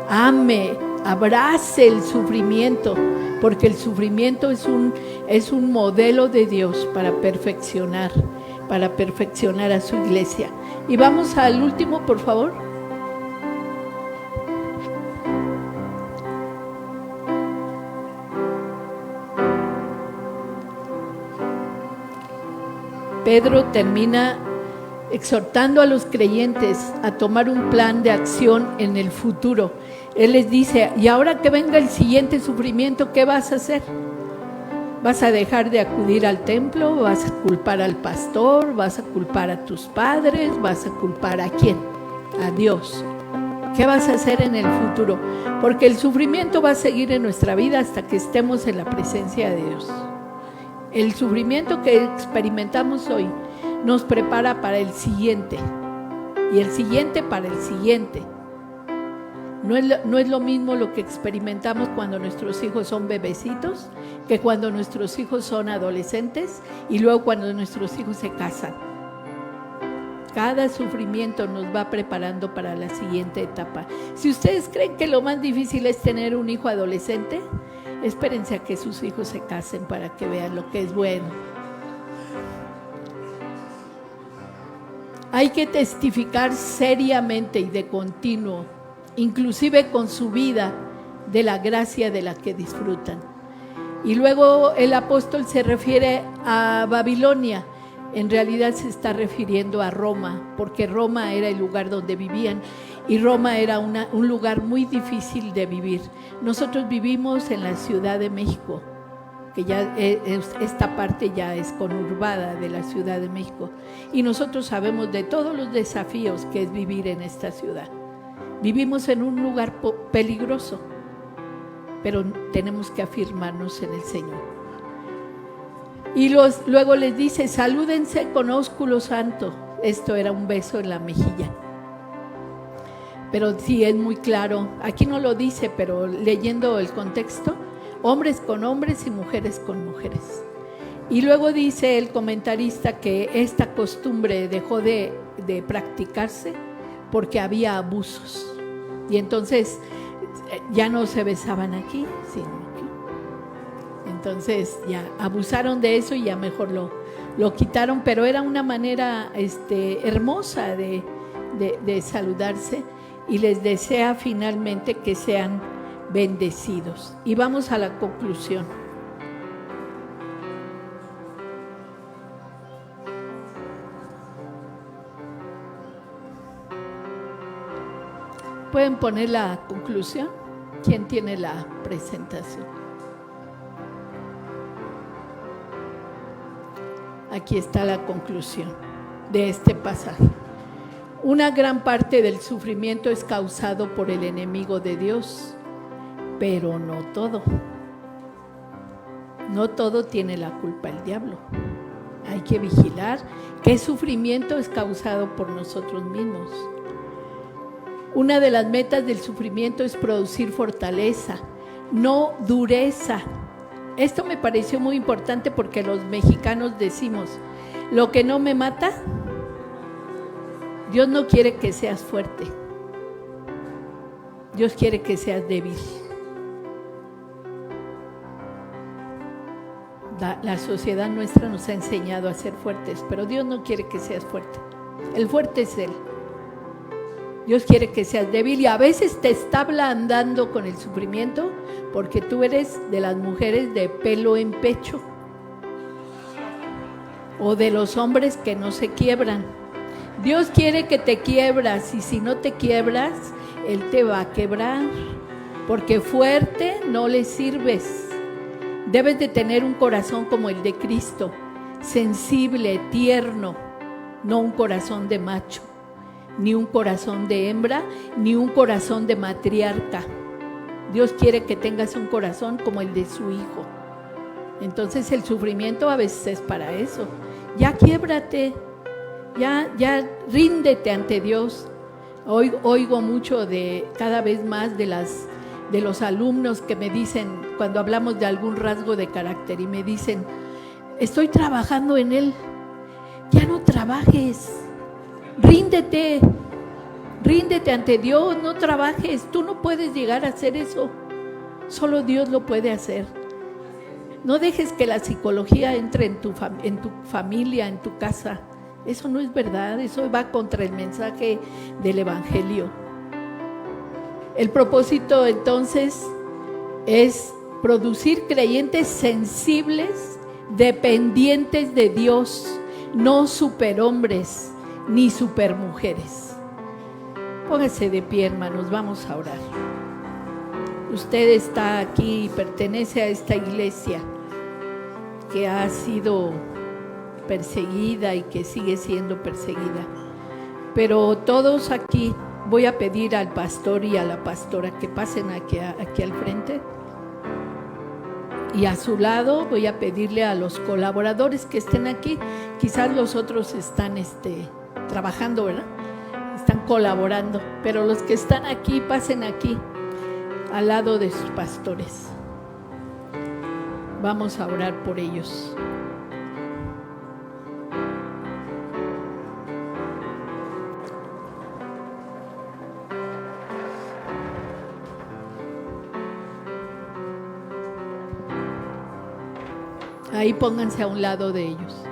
Ame, abrace el sufrimiento, porque el sufrimiento es un modelo de Dios para perfeccionar a su iglesia. Y vamos al último, por favor. Pedro termina exhortando a los creyentes a tomar un plan de acción en el futuro. Él les dice, y ahora que venga el siguiente sufrimiento, ¿qué vas a hacer? ¿Vas a dejar de acudir al templo? ¿Vas a culpar al pastor? ¿Vas a culpar a tus padres? ¿Vas a culpar a quién? A Dios. ¿Qué vas a hacer en el futuro? Porque el sufrimiento va a seguir en nuestra vida hasta que estemos en la presencia de Dios. El sufrimiento que experimentamos hoy nos prepara para el siguiente, y el siguiente para el siguiente. No es lo mismo lo que experimentamos cuando nuestros hijos son bebecitos que cuando nuestros hijos son adolescentes y luego cuando nuestros hijos se casan. Cada sufrimiento nos va preparando para la siguiente etapa. Si ustedes creen que lo más difícil es tener un hijo adolescente, espérense a que sus hijos se casen para que vean lo que es bueno. Hay que testificar seriamente y de continuo, inclusive con su vida, de la gracia de la que disfrutan. Y luego el apóstol se refiere a Babilonia. En realidad se está refiriendo a Roma, porque Roma era el lugar donde vivían y Roma era un lugar muy difícil de vivir. Nosotros vivimos en la Ciudad de México, que ya esta parte ya es conurbada de la Ciudad de México, y nosotros sabemos de todos los desafíos que es vivir en esta ciudad. Vivimos en un lugar peligroso, pero tenemos que afirmarnos en el Señor. Y luego les dice: salúdense con ósculo santo. Esto era un beso en la mejilla. Pero sí es muy claro, aquí no lo dice, pero leyendo el contexto, hombres con hombres y mujeres con mujeres. Y luego dice el comentarista que esta costumbre dejó de practicarse porque había abusos. Y entonces ya no se besaban aquí, sino aquí. Entonces ya abusaron de eso y ya mejor lo quitaron, pero era una manera hermosa de saludarse, y les desea finalmente que sean bendecidos. Y vamos a la conclusión. ¿Pueden poner la conclusión? ¿Quién tiene la presentación? Aquí está la conclusión de este pasaje. Una gran parte del sufrimiento es causado por el enemigo de Dios, pero no todo. No todo tiene la culpa el diablo. Hay que vigilar qué sufrimiento es causado por nosotros mismos. Una de las metas del sufrimiento es producir fortaleza, no dureza. Esto me pareció muy importante porque los mexicanos decimos: lo que no me mata, Dios no quiere que seas fuerte. Dios quiere que seas débil. La sociedad nuestra nos ha enseñado a ser fuertes, pero Dios no quiere que seas fuerte. El fuerte es Él. Dios quiere que seas débil, y a veces te está ablandando con el sufrimiento porque tú eres de las mujeres de pelo en pecho, o de los hombres que no se quiebran. Dios quiere que te quiebras, y si no te quiebras, Él te va a quebrar, porque fuerte no le sirves. Debes de tener un corazón como el de Cristo, sensible, tierno, no un corazón de macho, ni un corazón de hembra, ni un corazón de matriarca. Dios quiere que tengas un corazón como el de su Hijo. Entonces el sufrimiento a veces es para eso. Ya quiébrate, ya ríndete ante Dios. Oigo mucho cada vez más de los alumnos que me dicen, cuando hablamos de algún rasgo de carácter, y me dicen: estoy trabajando en él. Ya no trabajes, ríndete ante Dios, no trabajes. Tú no puedes llegar a hacer eso, solo Dios lo puede hacer. No dejes que la psicología entre en tu familia, en tu casa. Eso no es verdad, eso va contra el mensaje del Evangelio. El propósito entonces es producir creyentes sensibles, dependientes de Dios, no superhombres ni supermujeres. Póngase de pie, hermanos, vamos a orar. Usted está aquí y pertenece a esta iglesia que ha sido perseguida y que sigue siendo perseguida. Pero todos aquí, voy a pedir al pastor y a la pastora que pasen aquí al frente. Y a su lado voy a pedirle a los colaboradores que estén aquí. Quizás los otros están trabajando, ¿verdad? Están colaborando. Pero los que están aquí, pasen aquí, al lado de sus pastores. Vamos a orar por ellos. Ahí pónganse a un lado de ellos.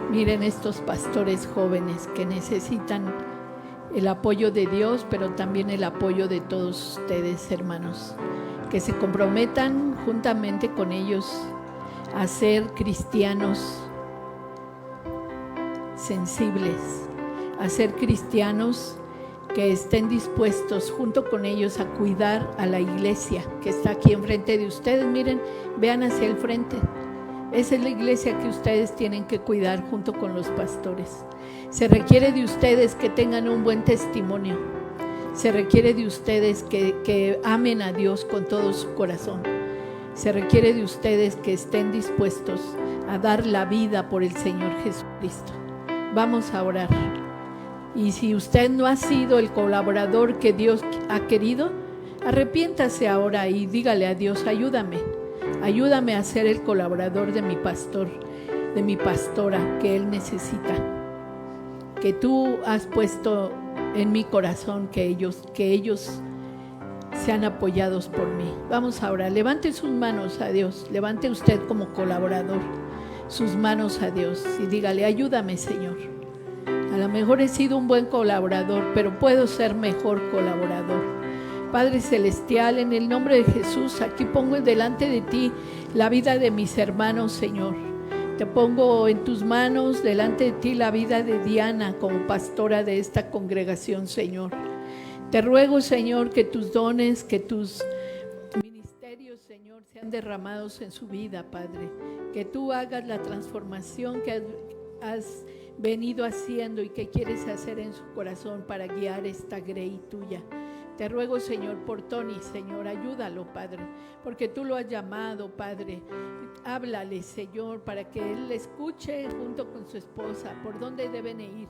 Miren estos pastores jóvenes que necesitan el apoyo de Dios, pero también el apoyo de todos ustedes, hermanos, que se comprometan juntamente con ellos a ser cristianos sensibles, a ser cristianos que estén dispuestos junto con ellos a cuidar a la iglesia que está aquí enfrente de ustedes. Miren, vean hacia el frente. Esa es la iglesia que ustedes tienen que cuidar junto con los pastores. Se requiere de ustedes que tengan un buen testimonio. Se requiere de ustedes que amen a Dios con todo su corazón. Se requiere de ustedes que estén dispuestos a dar la vida por el Señor Jesucristo. Vamos a orar. Y si usted no ha sido el colaborador que Dios ha querido, arrepiéntase ahora y dígale a Dios: ayúdame a ser el colaborador de mi pastor, de mi pastora que Él necesita, que tú has puesto en mi corazón que ellos sean apoyados por mí. Vamos ahora, levante sus manos a Dios, levante usted como colaborador sus manos a Dios y dígale: ayúdame, Señor. A lo mejor he sido un buen colaborador, pero puedo ser mejor colaborador. Padre Celestial, en el nombre de Jesús, aquí pongo delante de ti la vida de mis hermanos, Señor. Te pongo en tus manos, delante de ti, la vida de Diana como pastora de esta congregación, Señor. Te ruego, Señor, que tus dones, que tus ministerios, Señor, sean derramados en su vida, Padre. Que tú hagas la transformación que has venido haciendo y que quieres hacer en su corazón para guiar esta grey tuya. Te ruego, Señor, por Tony, Señor, ayúdalo, Padre, porque tú lo has llamado, Padre. Háblale, Señor, para que él escuche junto con su esposa por dónde deben ir,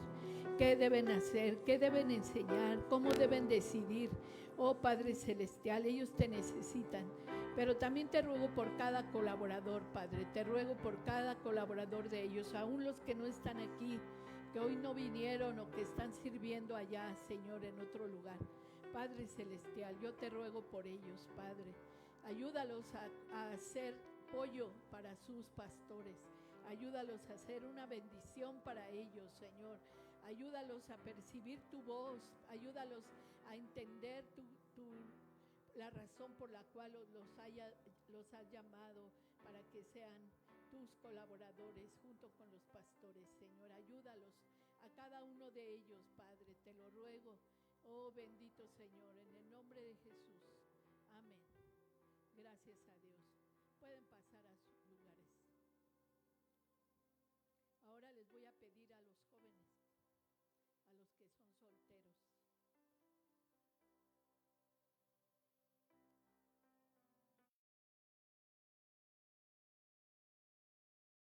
qué deben hacer, qué deben enseñar, cómo deben decidir. Oh Padre Celestial, ellos te necesitan. Pero también te ruego por cada colaborador, Padre, te ruego por cada colaborador de ellos, aún los que no están aquí, que hoy no vinieron o que están sirviendo allá, Señor, en otro lugar. Padre Celestial, yo te ruego por ellos, Padre. Ayúdalos a hacer apoyo para sus pastores. Ayúdalos a hacer una bendición para ellos, Señor. Ayúdalos a percibir tu voz. Ayúdalos a entender la razón por la cual los has llamado para que sean tus colaboradores junto con los pastores, Señor. Ayúdalos a cada uno de ellos, Padre, te lo ruego. Oh bendito Señor, en el nombre de Jesús. Amén. Gracias a Dios. Pueden pasar a sus lugares. Ahora les voy a pedir a